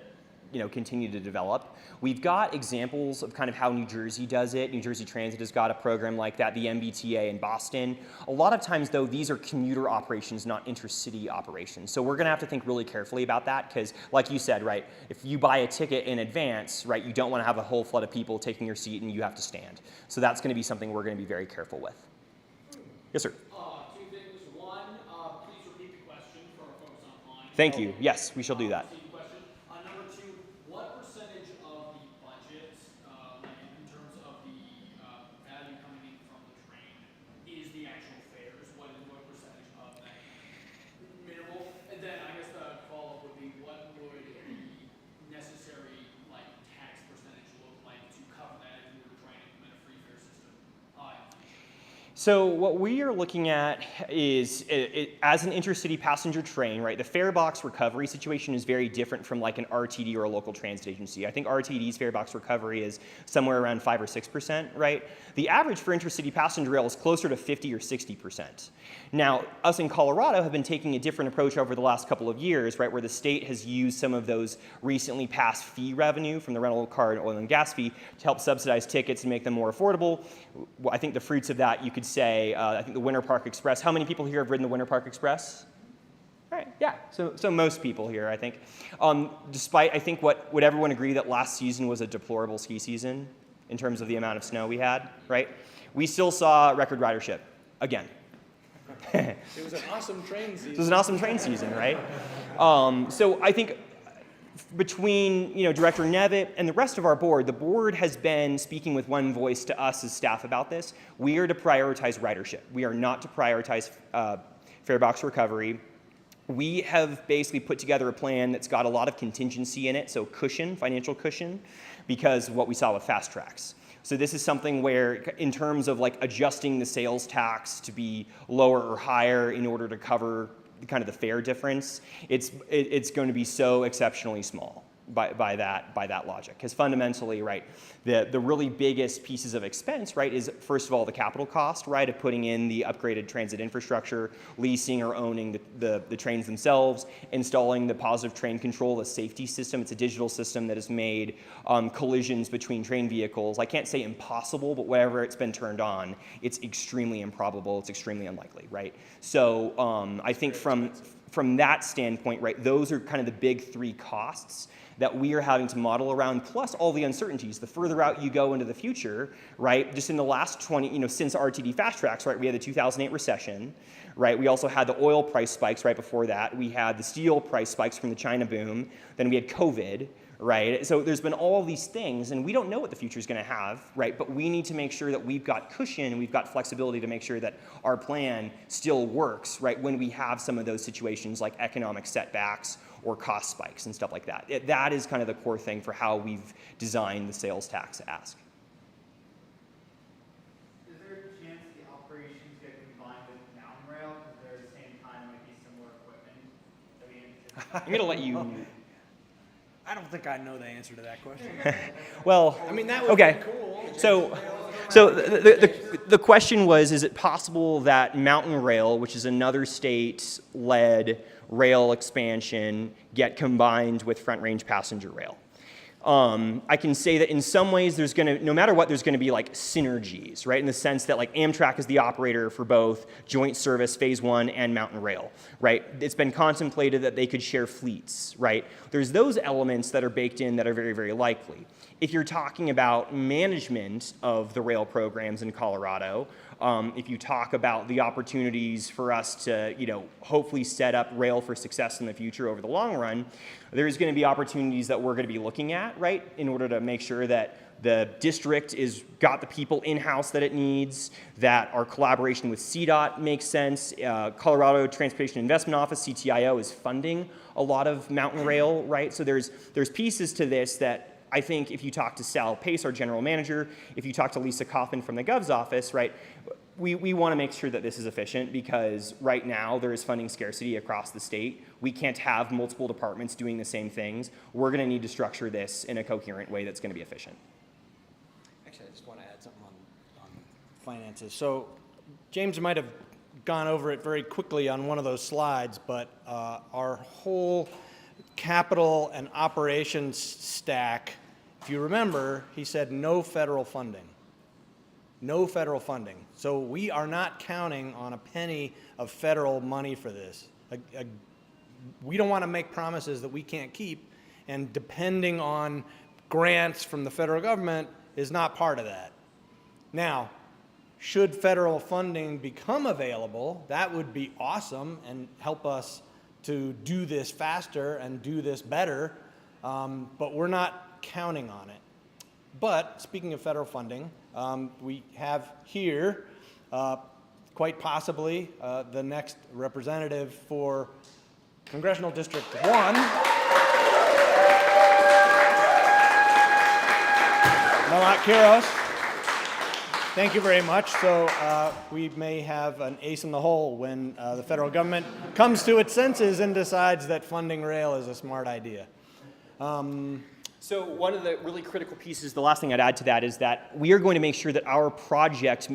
you know, continue to develop. We've got examples of kind of how New Jersey does it. New Jersey Transit has got a program like that, the MBTA in Boston. A lot of times, though, these are commuter operations, not intercity operations. So we're going to have to think really carefully about that because, like you said, right, if you buy a ticket in advance, right, you don't want to have a whole flood of people taking your seat and you have to stand. So that's going to be something we're going to be very careful with. Yes, sir. 2 things. One, please repeat the question for our folks online. Thank you. Yes, we shall do that. Repeat the question. Number 2, what percentage of the budget, like in terms of the value coming in from the train, is the actual fares? What percentage of that minimal? And then I guess the follow-up would be, what would the necessary like tax perspective So what we are looking at is, as an intercity passenger train, right, the fare box recovery situation is very different from like an RTD or a local transit agency. I think RTD's fare box recovery is somewhere around 5 or 6%, right? The average for intercity passenger rail is closer to 50 or 60%. Now, us in Colorado have been taking a different approach over the last couple of years, right, where the state has used some of those recently passed fee revenue from the rental car and oil and gas fee to help subsidize tickets and make them more affordable. Well, I think the fruits of that, you could say, I think the Winter Park Express. How many people here have ridden the Winter Park Express? All right, yeah, so most people here, I think. Despite, I think, would everyone agree that last season was a deplorable ski season in terms of the amount of snow we had, right? We still saw record ridership, again. It was an awesome train season. It was an awesome train season, right? So I think between Director Nevitt and the rest of our board, the board has been speaking with one voice to us as staff about this. We are to prioritize ridership. We are not to prioritize fare box recovery. We have basically put together a plan that's got a lot of contingency in it, so cushion, financial cushion, because of what we saw with fast tracks. So this is something where, in terms of like adjusting the sales tax to be lower or higher in order to cover kind of the fare difference, it's going to be so exceptionally small by that logic. Because fundamentally, right, the really biggest pieces of expense, right, is first of all the capital cost, right, of putting in the upgraded transit infrastructure, leasing or owning the trains themselves, installing the positive train control, the safety system. It's a digital system that has made collisions between train vehicles, I can't say impossible, but wherever it's been turned on, it's extremely improbable, it's extremely unlikely, right? So I think from that standpoint, right, those are kind of the big three costs that we are having to model around, plus all the uncertainties. The further out you go into the future, right, just in the last 20, since RTD fast tracks, right, we had the 2008 recession, right, we also had the oil price spikes right before that, we had the steel price spikes from the China boom, then we had COVID, right? So there's been all these things, and we don't know what the future is going to have, right? But we need to make sure that we've got cushion and we've got flexibility to make sure that our plan still works, right, when we have some of those situations like economic setbacks or cost spikes and stuff like that. That is kind of the core thing for how we've designed the sales tax ask. Is there a chance the operations get combined with Mountain Rail? Because they're at the same time might be similar equipment? I'm going to let you... I don't think I know the answer to that question. Well, I mean, that would okay. be cool. So the question was, is it possible that Mountain Rail, which is another state-led rail expansion, get combined with Front Range Passenger Rail? I can say that in some ways there's going to, no matter what, there's going to be like synergies, right? In the sense that like Amtrak is the operator for both joint service Phase 1 and Mountain Rail, right? It's been contemplated that they could share fleets, right? There's those elements that are baked in that are very, very likely. If you're talking about management of the rail programs in Colorado, if you talk about the opportunities for us to, hopefully set up rail for success in the future over the long run, there's going to be opportunities that we're going to be looking at, right, in order to make sure that the district is got the people in-house that it needs, that our collaboration with CDOT makes sense. Colorado Transportation Investment Office, CTIO, is funding a lot of Mountain Rail, right? So there's pieces to this that I think if you talk to Sal Pace, our general manager, if you talk to Lisa Kaufman from the Gov's office, right, we want to make sure that this is efficient because right now there is funding scarcity across the state. We can't have multiple departments doing the same things. We're going to need to structure this in a coherent way that's going to be efficient. Actually, I just want to add something on finances. So James might have gone over it very quickly on one of those slides, but our whole capital and operations stack, if you remember, he said no federal funding. No federal funding. So we are not counting on a penny of federal money for this. We don't want to make promises that we can't keep, and depending on grants from the federal government is not part of that. Now, should federal funding become available, that would be awesome and help us to do this faster and do this better, but we're not counting on it. But speaking of federal funding, we have here quite possibly the next representative for Congressional District 1. Malat Kiros. Thank you very much. So we may have an ace in the hole when the federal government comes to its senses and decides that funding rail is a smart idea. So one of the really critical pieces, the last thing I'd add to that is that we are going to make sure that our project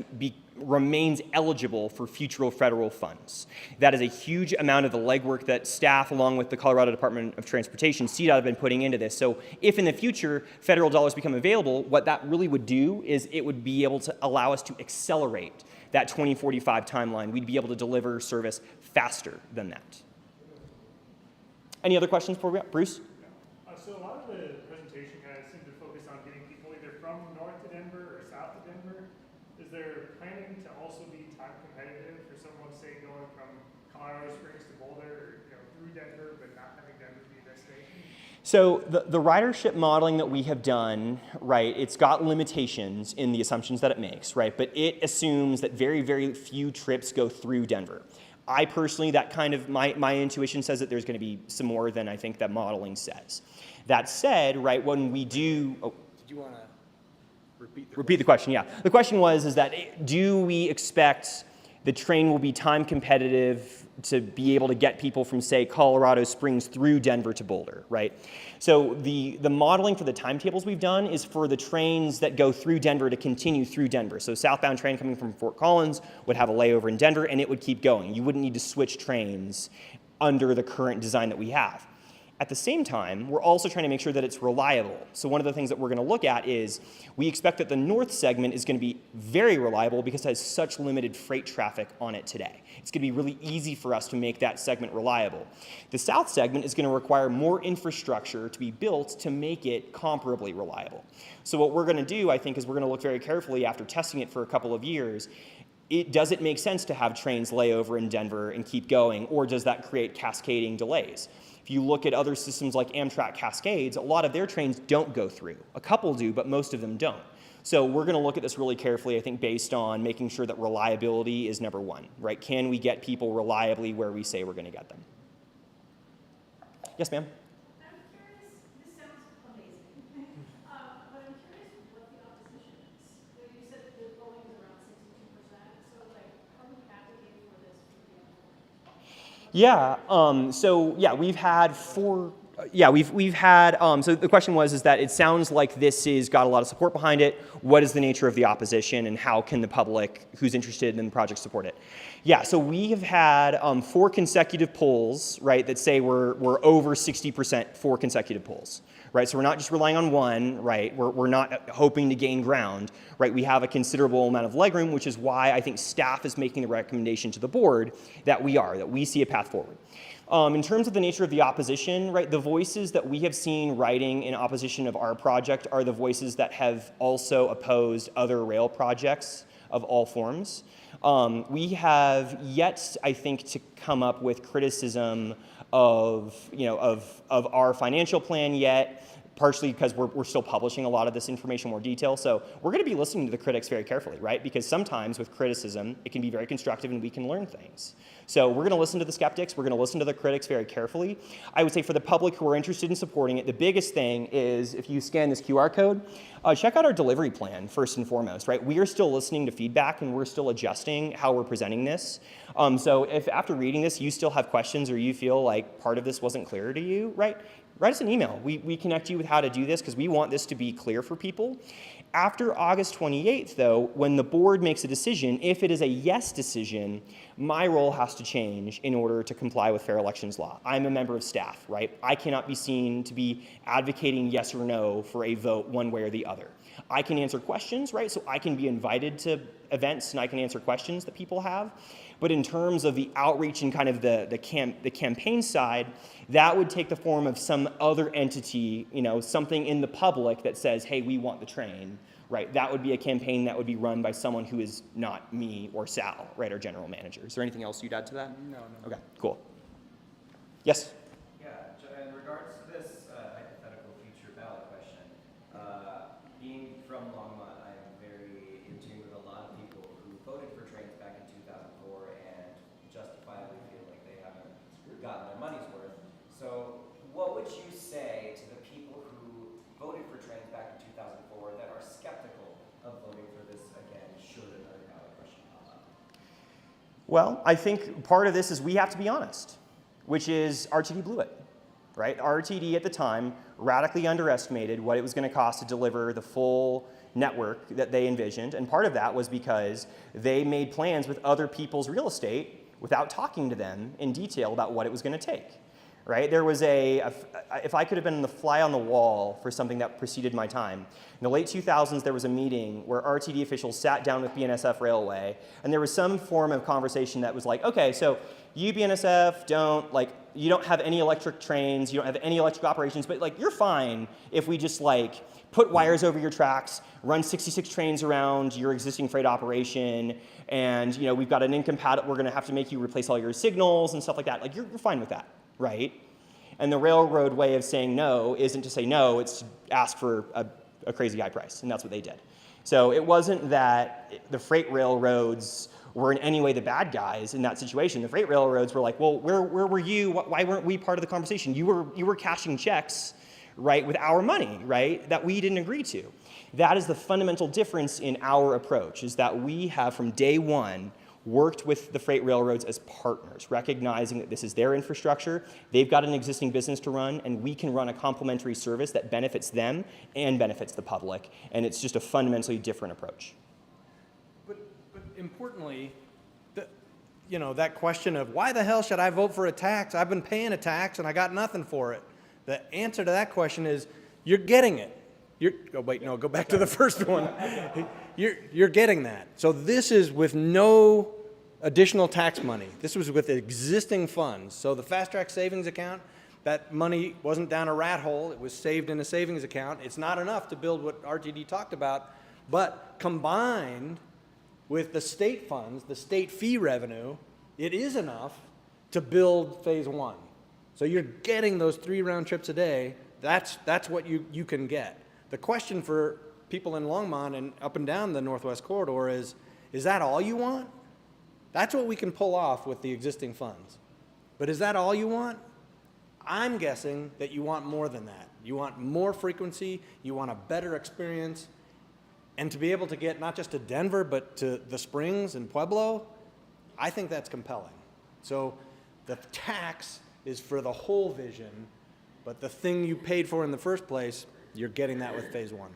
remains eligible for future federal funds. That is a huge amount of the legwork that staff, along with the Colorado Department of Transportation, CDOT, have been putting into this. So if in the future federal dollars become available, what that really would do is it would be able to allow us to accelerate that 2045 timeline. We'd be able to deliver service faster than that. Any other questions for Bruce? So a lot of the presentation guys seem to focus on getting people either from north to Denver or south to Denver. Is there planning to also be time competitive for someone, say, going from Colorado Springs to Boulder, or through Denver, but not having Denver be their station? So the ridership modeling that we have done, right, it's got limitations in the assumptions that it makes, right, but it assumes that very, very few trips go through Denver. I personally, that kind of, my intuition says that there's going to be some more than I think that modeling says. That said, right, when we do, Did you want to repeat the question, yeah. The question was, do we expect the train will be time competitive to be able to get people from, say, Colorado Springs through Denver to Boulder, right? So the modeling for the timetables we've done is for the trains that go through Denver to continue through Denver. So southbound train coming from Fort Collins would have a layover in Denver, and it would keep going. You wouldn't need to switch trains under the current design that we have. At the same time, we're also trying to make sure that it's reliable. So one of the things that we're going to look at is we expect that the north segment is going to be very reliable because it has such limited freight traffic on it today. It's going to be really easy for us to make that segment reliable. The south segment is going to require more infrastructure to be built to make it comparably reliable. So what we're going to do, I think, is we're going to look very carefully after testing it for a couple of years. Does it make sense to have trains lay over in Denver and keep going, or does that create cascading delays? If you look at other systems like Amtrak Cascades, a lot of their trains don't go through. A couple do, but most of them don't. So we're going to look at this really carefully, I think, based on making sure that reliability is number one, right? Can we get people reliably where we say we're going to get them? Yes, ma'am? I'm curious, this sounds amazing, but I'm curious what the opposition is. So you said the polling is around 62%, so like, how do we advocate for this for the other one? Yeah, we've had so the question was that it sounds like this has got a lot of support behind it. What is the nature of the opposition, and how can the public who's interested in the project support it? Yeah, so we have had 4 consecutive polls, right, that say we're over 60% 4 consecutive polls, right? So we're not just relying on one, right? We're not hoping to gain ground, right? We have a considerable amount of legroom, which is why I think staff is making the recommendation to the board that we see a path forward. In terms of the nature of the opposition, right, the voices that we have seen writing in opposition of our project are the voices that have also opposed other rail projects of all forms. We have yet, I think, to come up with criticism of our financial plan yet, partially because we're still publishing a lot of this information in more detail. So we're going to be listening to the critics very carefully, right? Because sometimes with criticism, it can be very constructive and we can learn things. So we're going to listen to the skeptics. We're going to listen to the critics very carefully. I would say for the public who are interested in supporting it, the biggest thing is if you scan this QR code, check out our delivery plan first and foremost, right? We are still listening to feedback and we're still adjusting how we're presenting this. So if after reading this you still have questions or you feel like part of this wasn't clear to you, right? Write us an email. We connect you with how to do this because we want this to be clear for people. After August 28th, though, when the board makes a decision, if it is a yes decision, my role has to change in order to comply with fair elections law. I'm a member of staff, right? I cannot be seen to be advocating yes or no for a vote one way or the other. I can answer questions, right? So I can be invited to events and I can answer questions that people have. But in terms of the outreach and kind of the campaign side, that would take the form of some other entity, something in the public that says, hey, we want the train, right? That would be a campaign that would be run by someone who is not me or Sal, right, our general manager. Is there anything else you'd add to that? No. Okay, cool. Yes? Yeah, in regards to this hypothetical future ballot question, being from Longmont, I am very in tune with a lot of people who voted for trains back in 2004 and justifiably feel like they haven't gotten their money's worth. So what would you say to the people who voted for trains back in 2004 that are skeptical of voting for this again, should Well, I think part of this is we have to be honest, which is RTD blew it, right? RTD at the time radically underestimated what it was going to cost to deliver the full network that they envisioned, and part of that was because they made plans with other people's real estate without talking to them in detail about what it was going to take, right? There was if I could have been the fly on the wall for something that preceded my time, in the late 2000s there was a meeting where RTD officials sat down with BNSF Railway, and there was some form of conversation that was like, okay, so you BNSF you don't have any electric trains, you don't have any electric operations, but like you're fine if we just like put wires over your tracks, run 66 trains around your existing freight operation, and we've got an incompatible, we're gonna have to make you replace all your signals and stuff like that. Like you're fine with that, right? And the railroad way of saying no isn't to say no, it's to ask for a crazy high price, and that's what they did. So it wasn't that the freight railroads were in any way the bad guys in that situation. The freight railroads were like, well, where were you? Why weren't we part of the conversation? You were cashing checks, right, with our money, right, that we didn't agree to. That is the fundamental difference in our approach, is that we have from day one worked with the freight railroads as partners, recognizing that this is their infrastructure, they've got an existing business to run, and we can run a complementary service that benefits them and benefits the public, and it's just a fundamentally different approach. But importantly, that question of why the hell should I vote for a tax? I've been paying a tax and I got nothing for it. The answer to that question is you're getting it. Go back to the first one. You're getting that. So this is with no additional tax money. This was with existing funds. So the fast track savings account, that money wasn't down a rat hole. It was saved in a savings account. It's not enough to build what RTD talked about, but combined with the state funds, the state fee revenue, it is enough to build phase one. So you're getting those 3 round trips a day. That's what you can get. The question for people in Longmont and up and down the Northwest Corridor is that all you want? That's what we can pull off with the existing funds. But is that all you want? I'm guessing that you want more than that. You want more frequency, you want a better experience, and to be able to get not just to Denver, but to the Springs and Pueblo, I think that's compelling. So the tax is for the whole vision, but the thing you paid for in the first place, you're getting that with phase one.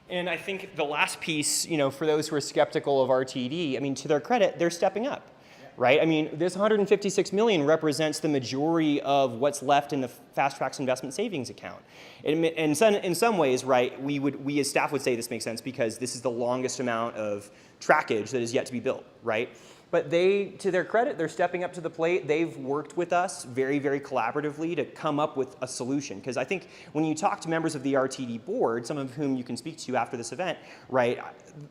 And I think the last piece, for those who are skeptical of RTD, I mean, to their credit, they're stepping up, right? I mean, this $156 million represents the majority of what's left in the Fast Track's investment savings account. In some ways, right, we as staff would say this makes sense because this is the longest amount of trackage that is yet to be built, right? But to their credit, they're stepping up to the plate. They've worked with us very, very collaboratively to come up with a solution. Because I think when you talk to members of the RTD board, some of whom you can speak to after this event, right,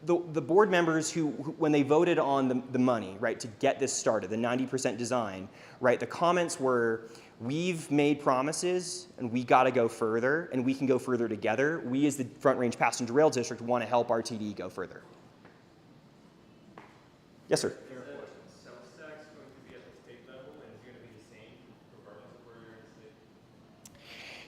the board members who when they voted on the money, right, to get this started, the 90% design, right, the comments were, we've made promises and we got to go further and we can go further together. We as the Front Range Passenger Rail District want to help RTD go further. Yes, sir.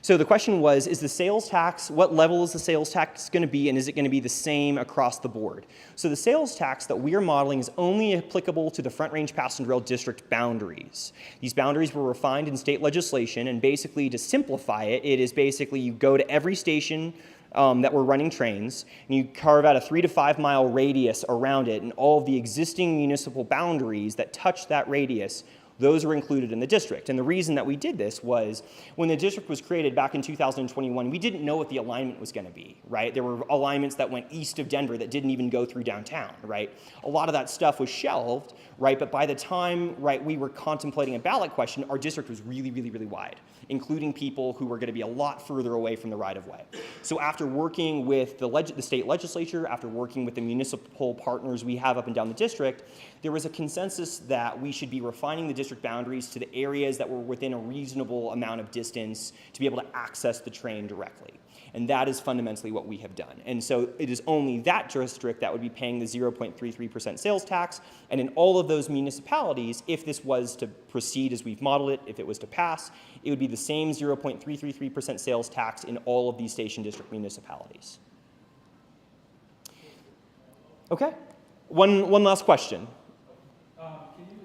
So the question was, is the sales tax, what level is the sales tax going to be, and is it going to be the same across the board? So the sales tax that we are modeling is only applicable to the Front Range Passenger Rail District boundaries. These boundaries were refined in state legislation, and basically to simplify it, it is basically you go to every station that we're running trains, and you carve out a 3 to 5 mile radius around it, and all of the existing municipal boundaries that touch that radius, those were included in the district. And the reason that we did this was when the district was created back in 2021, we didn't know what the alignment was going to be, right? There were alignments that went east of Denver that didn't even go through downtown, right? A lot of that stuff was shelved, right? But by the time, right, we were contemplating a ballot question, our district was really, really, really wide, including people who were going to be a lot further away from the right-of-way. So after working with the state legislature, after working with the municipal partners we have up and down the district, there was a consensus that we should be refining the district boundaries to the areas that were within a reasonable amount of distance to be able to access the train directly. And that is fundamentally what we have done. And so it is only that district that would be paying the 0.33% sales tax. And in all of those municipalities, if this was to proceed as we've modeled it, if it was to pass, it would be the same 0.333% sales tax in all of these station district municipalities. Okay, one last question. Can you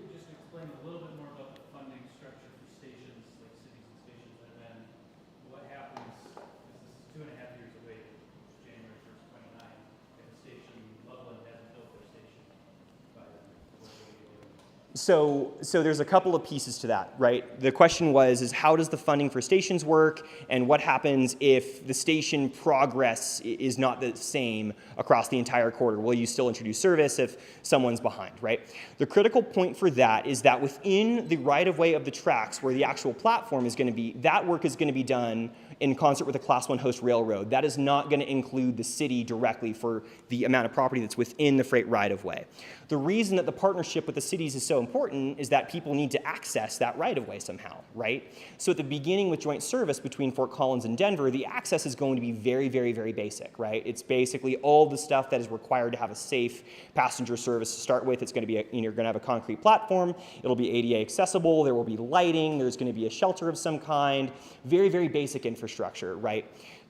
So there's a couple of pieces to that, right? The question is how does the funding for stations work, and what happens if the station progress is not the same across the entire corridor? Will you still introduce service if someone's behind, right? The critical point for that is that within the right-of-way of the tracks where the actual platform is going to be, that work is going to be done in concert with a Class 1 host railroad. That is not going to include the city directly for the amount of property that's within the freight right-of-way. The reason that the partnership with the cities is so important is that people need to access that right-of-way somehow, right? So at the beginning with joint service between Fort Collins and Denver, the access is going to be very, very, very basic, right? It's basically all the stuff that is required to have a safe passenger service to start with. It's going to be, you're going to have a concrete platform. It'll be ADA accessible. There will be lighting. There's going to be a shelter of some kind. Very, very basic infrastructure, right?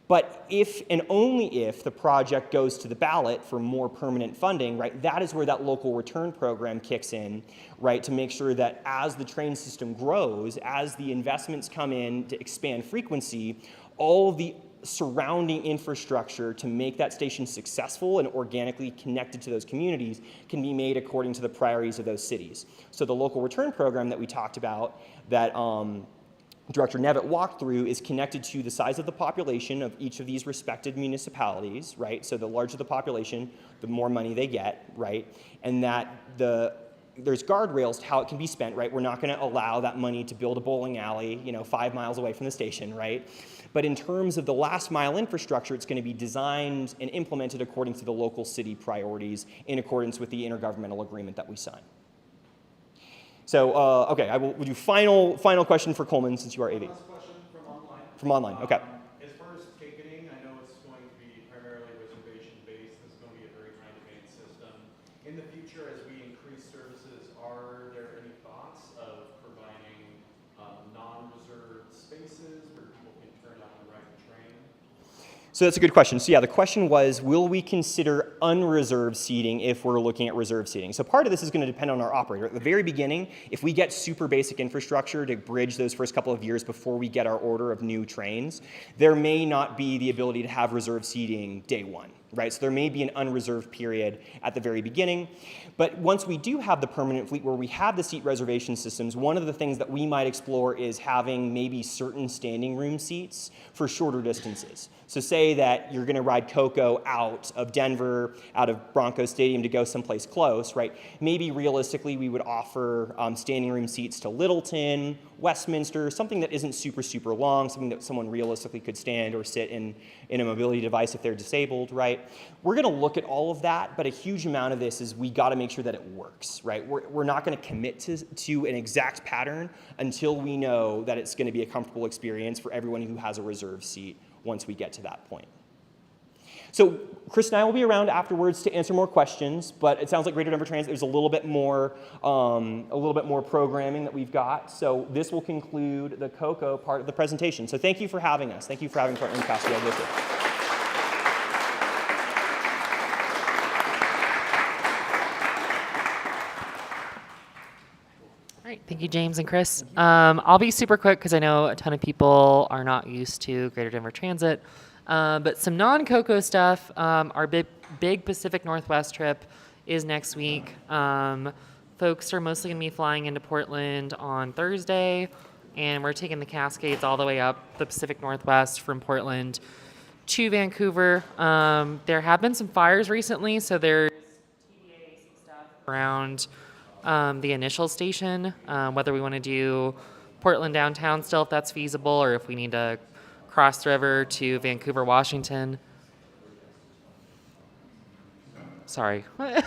But if and only if the project goes to the ballot for more permanent funding, right, that is where that local return program kicks in, right, to make sure that as the train system grows, as the investments come in to expand frequency, all of the surrounding infrastructure to make that station successful and organically connected to those communities can be made according to the priorities of those cities. So the local return program that we talked about that Director Nevitt walked through is connected to the size of the population of each of these respected municipalities, right? So the larger the population, the more money they get, right? And that there's guardrails to how it can be spent, right? We're not going to allow that money to build a bowling alley, 5 miles away from the station, right? But in terms of the last mile infrastructure, it's going to be designed and implemented according to the local city priorities in accordance with the intergovernmental agreement that we signed. So, okay, I will do final question for Coleman since you are AV. Last question from online. From online, okay. As far as ticketing, I know it's going to be primarily reservation-based. It's going to be a very high-demand system. In the future, as we increase services, are there any thoughts of providing non-reserved spaces where people can turn out and ride the train? So that's a good question. So yeah, the question was, will we consider unreserved seating if we're looking at reserved seating? So part of this is going to depend on our operator. At the very beginning, if we get super basic infrastructure to bridge those first couple of years before we get our order of new trains, there may not be the ability to have reserved seating day one, right? So there may be an unreserved period at the very beginning. But once we do have the permanent fleet where we have the seat reservation systems, one of the things that we might explore is having maybe certain standing room seats for shorter distances. So say that you're going to ride CoCo out of Denver, out of Bronco Stadium to go someplace close, right? Maybe realistically we would offer standing room seats to Littleton, Westminster, something that isn't super, super long, something that someone realistically could stand or sit in a mobility device if they're disabled, right? We're going to look at all of that, but a huge amount of this is we got to make sure that it works, right? We're not going to commit to an exact pattern until we know that it's going to be a comfortable experience for everyone who has a reserved seat once we get to that point. So Chris and I will be around afterwards to answer more questions, but it sounds like Greater Denver Transit, there's a little bit more programming that we've got. So this will conclude the CoCo part of the presentation. So thank you for having us. Thank you for having Portland Castle District. Thank you, James and Chris. I'll be super quick because I know a ton of people are not used to Greater Denver Transit. But some non-CoCo stuff, our big Pacific Northwest trip is next week. Folks are mostly going to be flying into Portland on Thursday, and we're taking the Cascades all the way up the Pacific Northwest from Portland to Vancouver. There have been some fires recently, so there's TBA stuff around the initial station, whether we want to do Portland downtown still if that's feasible, or if we need to cross the river to Vancouver, Washington. Sorry. It's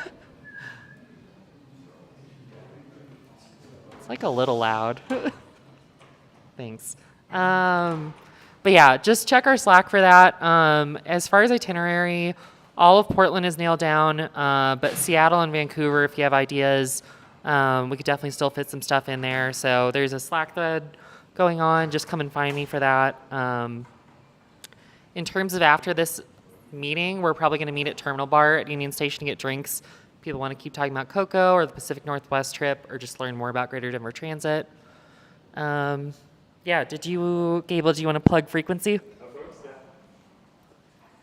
like a little loud. Thanks. But yeah, just check our Slack for that. As far as itinerary, all of Portland is nailed down, but Seattle and Vancouver, if you have ideas, we could definitely still fit some stuff in there. So there's a Slack thread going on. Just come and find me for that. In terms of after this meeting, we're probably going to meet at Terminal Bar at Union Station to get drinks. People want to keep talking about CoCo or the Pacific Northwest trip or just learn more about Greater Denver Transit. Yeah, Gable, do you want to plug frequency?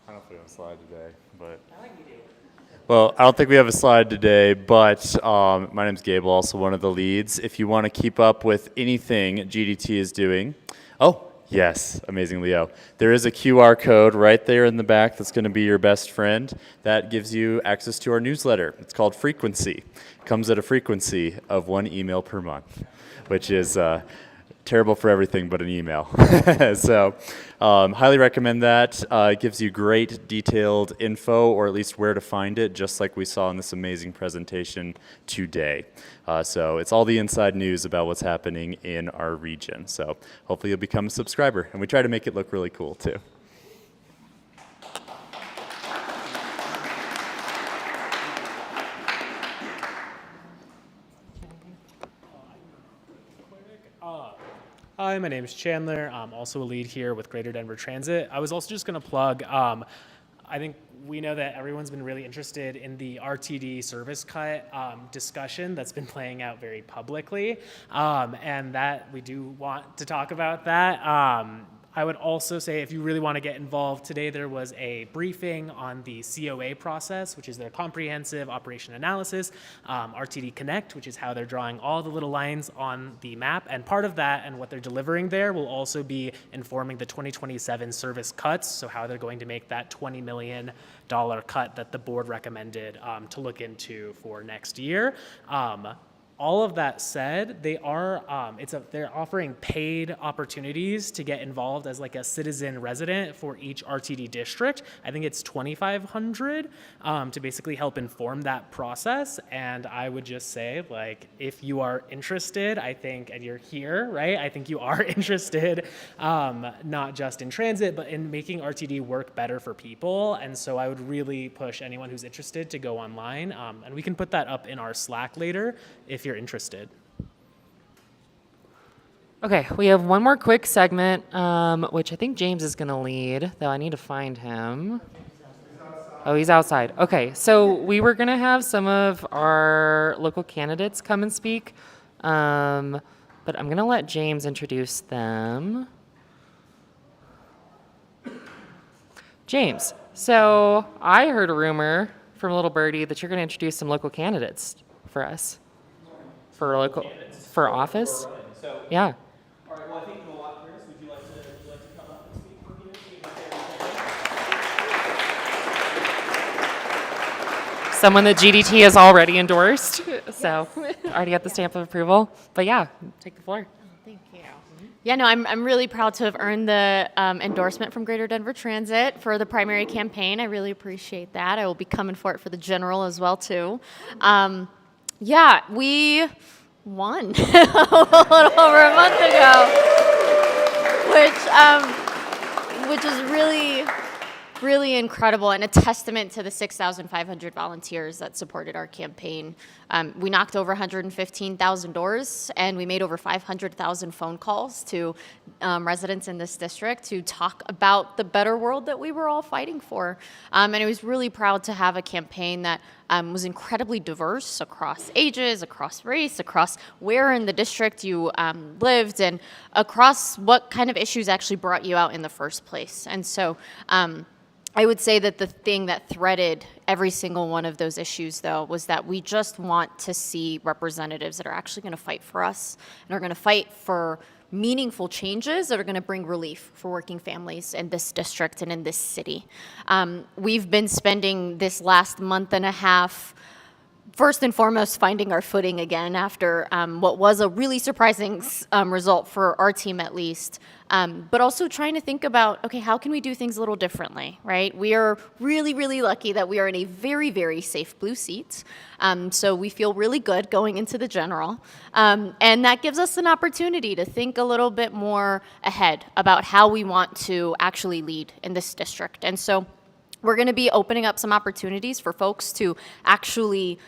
I don't put it on the slide today, but. I like you do. Well, I don't think we have a slide today, but my name's Gable, also one of the leads. If you want to keep up with anything GDT is doing, oh, yes, amazing, Leo. There is a QR code right there in the back that's going to be your best friend. That gives you access to our newsletter. It's called Frequency. It comes at a frequency of 1 email per month, which is terrible for everything but an email. So highly recommend that. It gives you great detailed info, or at least where to find it, just like we saw in this amazing presentation today. So it's all the inside news about what's happening in our region. So hopefully you'll become a subscriber. And we try to make it look really cool too. Hi, my name is Chandler. I'm also a lead here with Greater Denver Transit. I was also just going to plug, I think we know that everyone's been really interested in the RTD service cut discussion that's been playing out very publicly, and that we do want to talk about that. I would also say if you really want to get involved, today there was a briefing on the COA process, which is their comprehensive operation analysis, RTD Connect, which is how they're drawing all the little lines on the map, and part of that and what they're delivering there will also be informing the 2027 service cuts, so how they're going to make that $20 million cut that the board recommended to look into for next year. All of that said, they are they're offering paid opportunities to get involved as like a citizen resident for each RTD district. I think it's $2,500 to basically help inform that process. And I would just say, like, if you are interested, I think, and you're here, right? I think you are interested, not just in transit, but in making RTD work better for people. And so I would really push anyone who's interested to go online. And we can put that up in our Slack later if you're interested. Okay, we have one more quick segment, which I think James is going to lead, though I need to find him. Oh, he's outside. Okay, so we were going to have some of our local candidates come and speak, but I'm going to let James introduce them. James, so I heard a rumor from Little Birdie that you're going to introduce some local candidates for us. For office? So, yeah. All right, well, I think in a lot, Chris, would you like to come up and speak for a few minutes? Someone that GDT has already endorsed, so already got the stamp of approval. But yeah, take the floor. Thank you. Yeah, no, I'm really proud to have earned the endorsement from Greater Denver Transit for the primary campaign. I really appreciate that. I will be coming for it for the general as well, too. Yeah, we won a little over a month ago, which is really, really incredible and a testament to the 6,500 volunteers that supported our campaign. We knocked over 115,000 doors, and we made over 500,000 phone calls to residents in this district to talk about the better world that we were all fighting for. And I was really proud to have a campaign that was incredibly diverse across ages, across race, across where in the district you lived, and across what kind of issues actually brought you out in the first place. And so I would say that the thing that threaded every single one of those issues, though, was that we just want to see representatives that are actually going to fight for us and are going to fight for meaningful changes that are going to bring relief for working families in this district and in this city. We've been spending this last month and a half first and foremost finding our footing again after what was a really surprising result for our team at least, but also trying to think about, okay, how can we do things a little differently, right? We are really, really lucky that we are in a very, very safe blue seat, so we feel really good going into the general, and that gives us an opportunity to think a little bit more ahead about how we want to actually lead in this district. And so we're going to be opening up some opportunities for folks to actually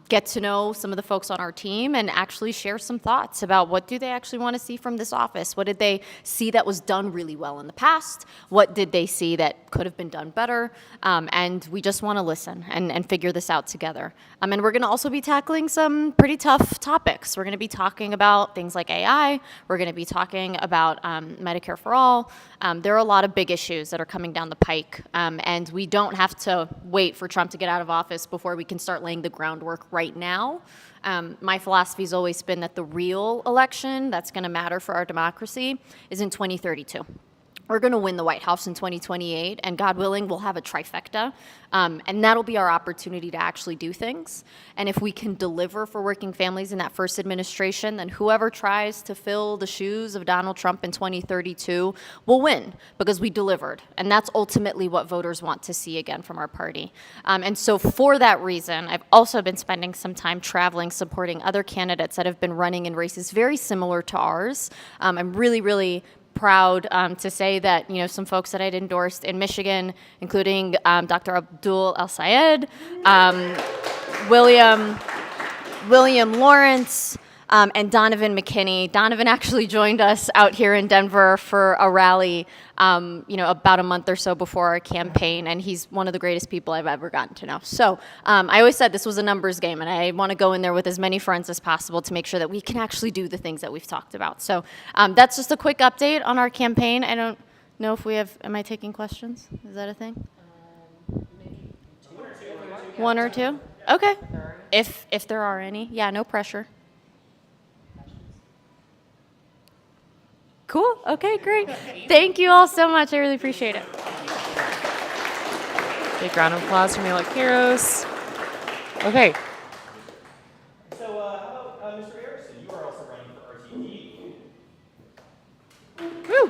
get to know some of the folks on our team and actually share some thoughts about what do they actually want to see from this office. What did they see that was done really well in the past? What did they see that could have been done better? And we just want to listen and figure this out together. And we're going to also be tackling some pretty tough topics. We're going to be talking about things like AI. We're going to be talking about Medicare for All. There are a lot of big issues that are coming down the pike. And and we don't have to wait for Trump to get out of office before we can start laying the groundwork right now. My philosophy has always been that the real election that's going to matter for our democracy is in 2032. We're going to win the White House in 2028, and God willing, we'll have a trifecta, and that'll be our opportunity to actually do things. And if we can deliver for working families in that first administration, then whoever tries to fill the shoes of Donald Trump in 2032 will win, because we delivered. And that's ultimately what voters want to see again from our party. And so for that reason, I've also been spending some time traveling, supporting other candidates that have been running in races very similar to ours. I'm really proud to say that, you know, some folks that I'd endorsed in Michigan, including Dr. Abdul El Sayed, William Lawrence, and Donovan McKinney. Donovan actually joined us out here in Denver for a rally, you know, about a month or so before our campaign, and he's one of the greatest people I've ever gotten to know. So I always said this was a numbers game, and I want to go in there with as many friends as possible to make sure that we can actually do the things that we've talked about. So that's just a quick update on our campaign. I don't know if we have, am I taking questions? Is that a thing? One or two? Okay. If there are any. Yeah, no pressure. Cool. Okay, great. Thank you all so much. I really appreciate it. Big round of applause from Alec Heroes. Okay. So how about Mr. Harrison? You are also running for RTD. Woo!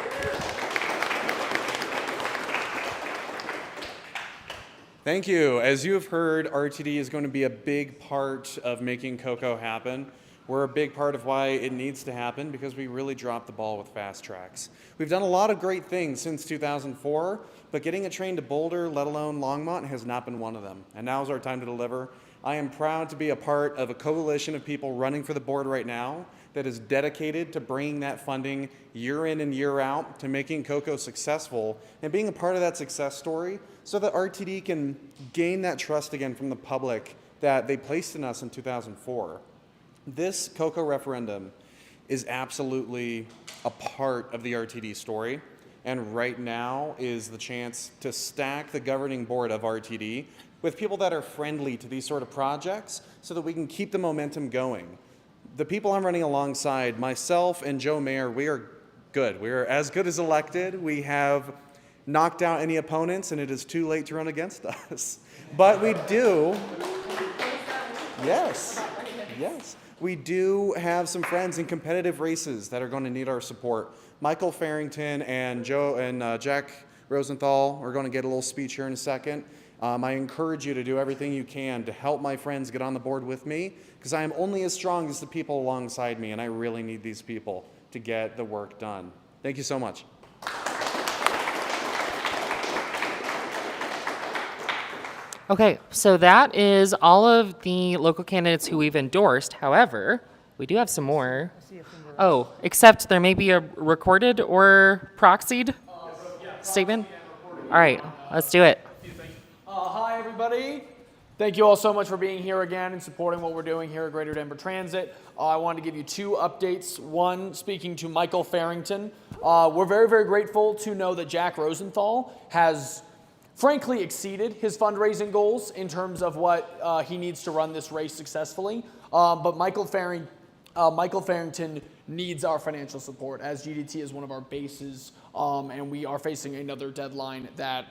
Thank you. As you have heard, RTD is going to be a big part of making CoCo happen. We're a big part of why it needs to happen, because we really dropped the ball with fast tracks. We've done a lot of great things since 2004, but getting a train to Boulder, let alone Longmont, has not been one of them. And now is our time to deliver. I am proud to be a part of a coalition of people running for the board right now that is dedicated to bringing that funding year in and year out to making CoCo successful and being a part of that success story so that RTD can gain that trust again from the public that they placed in us in 2004. This CoCo referendum is absolutely a part of the RTD story, and right now is the chance to stack the governing board of RTD with people that are friendly to these sort of projects so that we can keep the momentum going. The people I'm running alongside, myself and Joe Mayer, we are good. We are as good as elected. We have knocked out any opponents, and it is too late to run against us. But we do, yes. We do have some friends in competitive races that are going to need our support. Michael Farrington and Jack Rosenthal are going to get a little speech here in a second. I encourage you to do everything you can to help my friends get on the board with me, because I am only as strong as the people alongside me, and I really need these people to get the work done. Thank you so much. Okay, so that is all of the local candidates who we've endorsed. However, we do have some more. Oh, except there may be a recorded or proxied statement. All right, let's do it. Hi, everybody. Thank you all so much for being here again and supporting what we're doing here at Greater Denver Transit. I wanted to give you two updates. One, speaking to Michael Farrington. We're very grateful to know that Jack Rosenthal has frankly exceeded his fundraising goals in terms of what he needs to run this race successfully. But Michael Farrington needs our financial support, as GDT is one of our bases, and we are facing another deadline that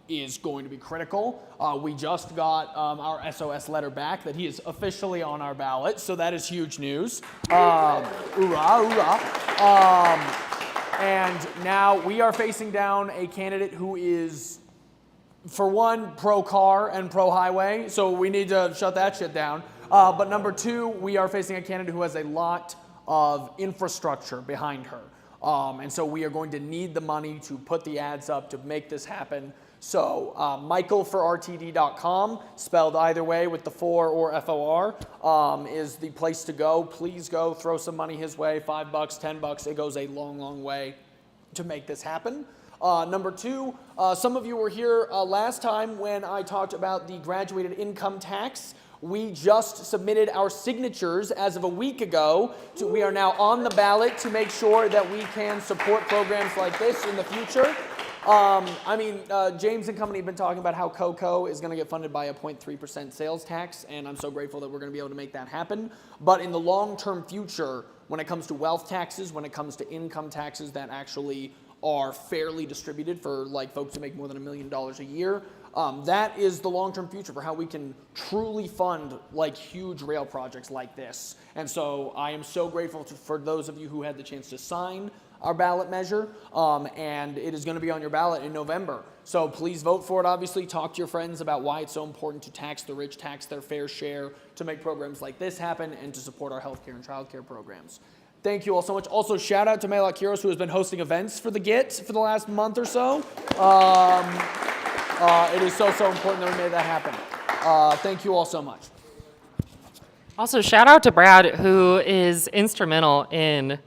is going to be critical. We just got our SOS letter back that he is officially on our ballot, so that is huge news. Hoorah. And now we are facing down a candidate who is, for one, pro-car and pro-highway, so we need to shut that shit down. But number two, we are facing a candidate who has a lot of infrastructure behind her. And so we are going to need the money to put the ads up to make this happen. So michaelforrtd.com, spelled either way with the 4 or FOR, is the place to go. Please go throw some money his way, $5, $10. It goes a long way to make this happen. Number two, some of you were here last time when I talked about the graduated income tax. We just submitted our signatures as of a week ago. We are now on the ballot to make sure that we can support programs like this in the future. James and company have been talking about how CoCo is going to get funded by a 0.3% sales tax, and I'm so grateful that we're going to be able to make that happen. But in the long-term future, when it comes to wealth taxes, when it comes to income taxes that actually are fairly distributed for like folks who make more than $1 million a year, that is the long-term future for how we can truly fund like huge rail projects like this. And so I am so grateful for those of you who had the chance to sign our ballot measure, and it is going to be on your ballot in November. So please vote for it, obviously. Talk to your friends about why it's so important to tax the rich, tax their fair share, to make programs like this happen, and to support our healthcare and childcare programs. Thank you all so much. Also, shout out to Melak Kiros, who has been hosting events for the GIT for the last month or so. It is so important that we made that happen. Thank you all so much. Also, shout out to Brad, who is instrumental in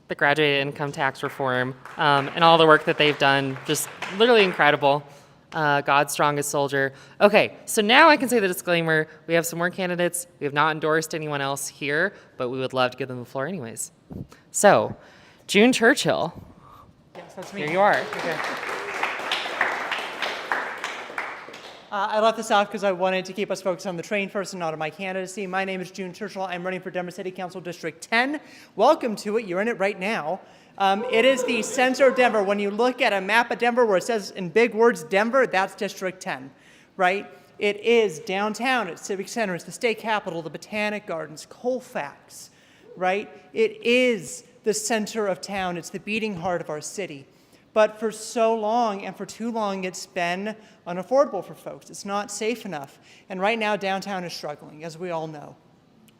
the graduate income tax reform and all the work that they've done. Just literally incredible. God's strongest soldier. Okay, so now I can say the disclaimer. We have some more candidates. We have not endorsed anyone else here, but we would love to give them the floor anyways. So, June Churchill. Yes, that's me. Here you are. Okay. I left this off because I wanted to keep us focused on the train first and not on my candidacy. My name is June Churchill. I'm running for Denver City Council District 10. Welcome to it. You're in it right now. It is the center of Denver. When you look at a map of Denver where it says in big words Denver, that's District 10, right? It is downtown, it's Civic Center, it's the state capitol, the Botanic Gardens, Colfax, right? It is the center of town. It's the beating heart of our city. But for so long and for too long, it's been unaffordable for folks. It's not safe enough. And right now, downtown is struggling, as we all know,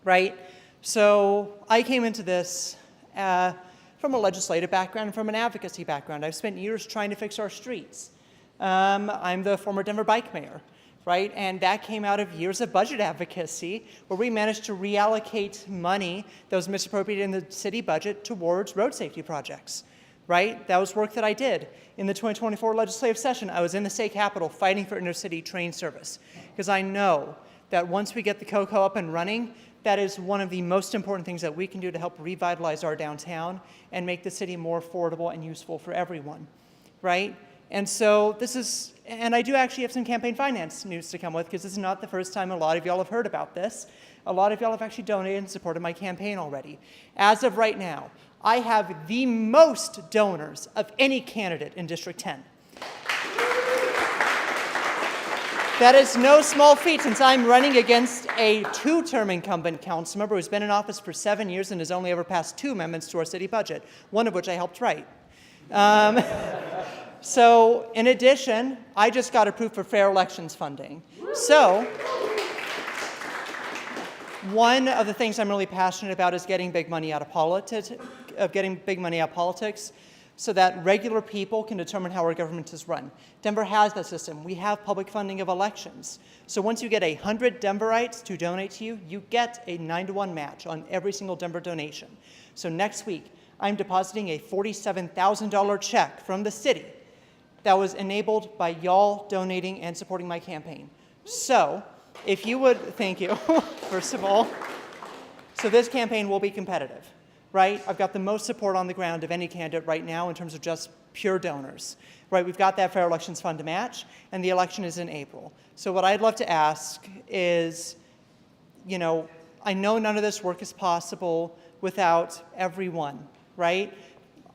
right? So I came into this from a legislative background and from an advocacy background. I've spent years trying to fix our streets. I'm the former Denver bike mayor, right? And that came out of years of budget advocacy where we managed to reallocate money that was misappropriated in the city budget towards road safety projects, right? That was work that I did. In the 2024 legislative session, I was in the state capitol fighting for intercity train service because I know that once we get the CoCo up and running, that is one of the most important things that we can do to help revitalize our downtown and make the city more affordable and useful for everyone, right? And so this is, and I do actually have some campaign finance news to come with because this is not the first time a lot of y'all have heard about this. A lot of y'all have actually donated and supported my campaign already. As of right now, I have the most donors of any candidate in District 10. That is no small feat since I'm running against a two-term incumbent council member who's been in office for 7 years and has only ever passed 2 amendments to our city budget, one of which I helped write. So in addition, I just got approved for fair elections funding. So one of the things I'm really passionate about is getting big money out of politics, so that regular people can determine how our government is run. Denver has that system. We have public funding of elections. So once you get 100 Denverites to donate to you, you get a 9-to-1 match on every single Denver donation. So next week, I'm depositing a $47,000 check from the city that was enabled by y'all donating and supporting my campaign. So if you would, thank you, first of all. So this campaign will be competitive. Right? I've got the most support on the ground of any candidate right now in terms of just pure donors. Right? We've got that Fair Elections Fund to match, and the election is in April. So what I'd love to ask is, I know none of this work is possible without everyone, right?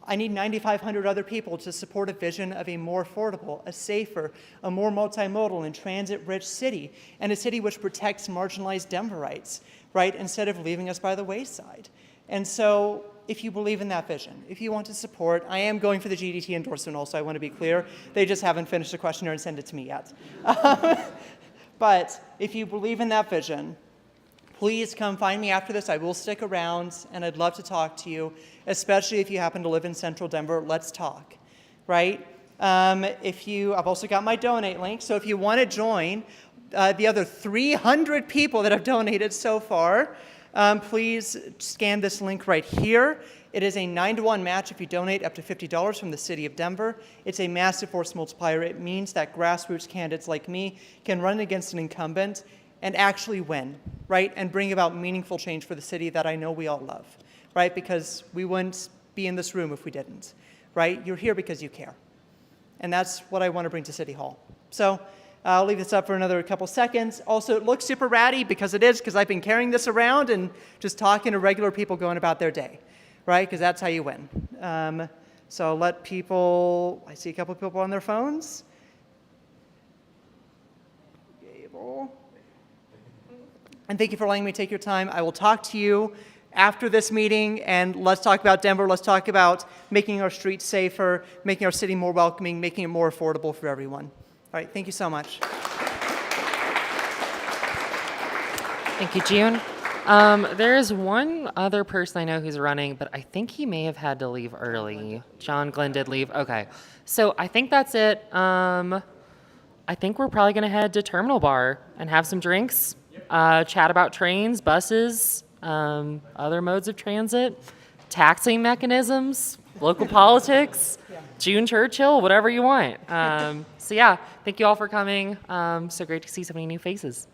I need 9,500 other people to support a vision of a more affordable, a safer, a more multimodal and transit-rich city, and a city which protects marginalized Denverites, right, instead of leaving us by the wayside. And so if you believe in that vision, if you want to support, I am going for the GDT endorsement also, I want to be clear. They just haven't finished the questionnaire and sent it to me yet. But if you believe in that vision, please come find me after this. I will stick around, and I'd love to talk to you, especially if you happen to live in Central Denver. Let's talk, right? I've also got my donate link, so if you want to join the other 300 people that have donated so far, please scan this link right here. It is a 9-to-1 match if you donate up to $50 from the city of Denver. It's a massive force multiplier. It means that grassroots candidates like me can run against an incumbent and actually win, right? And bring about meaningful change for the city that I know we all love, right? Because we wouldn't be in this room if we didn't, right? You're here because you care. And that's what I want to bring to City Hall. So I'll leave this up for another couple seconds. Also, it looks super ratty because it is, because I've been carrying this around and just talking to regular people going about their day, right? Because that's how you win. So let people, I see a couple people on their phones. Gable. And thank you for letting me take your time. I will talk to you after this meeting, and let's talk about Denver. Let's talk about making our streets safer, making our city more welcoming, making it more affordable for everyone. All right, thank you so much. Thank you, June. There is one other person I know who's running, but I think he may have had to leave early. John Glenn did leave. Okay, so I think that's it. I think we're probably going to head to Terminal Bar and have some drinks, chat about trains, buses, other modes of transit, taxing mechanisms, local politics, June Churchill, whatever you want. So yeah, thank you all for coming. So great to see so many new faces.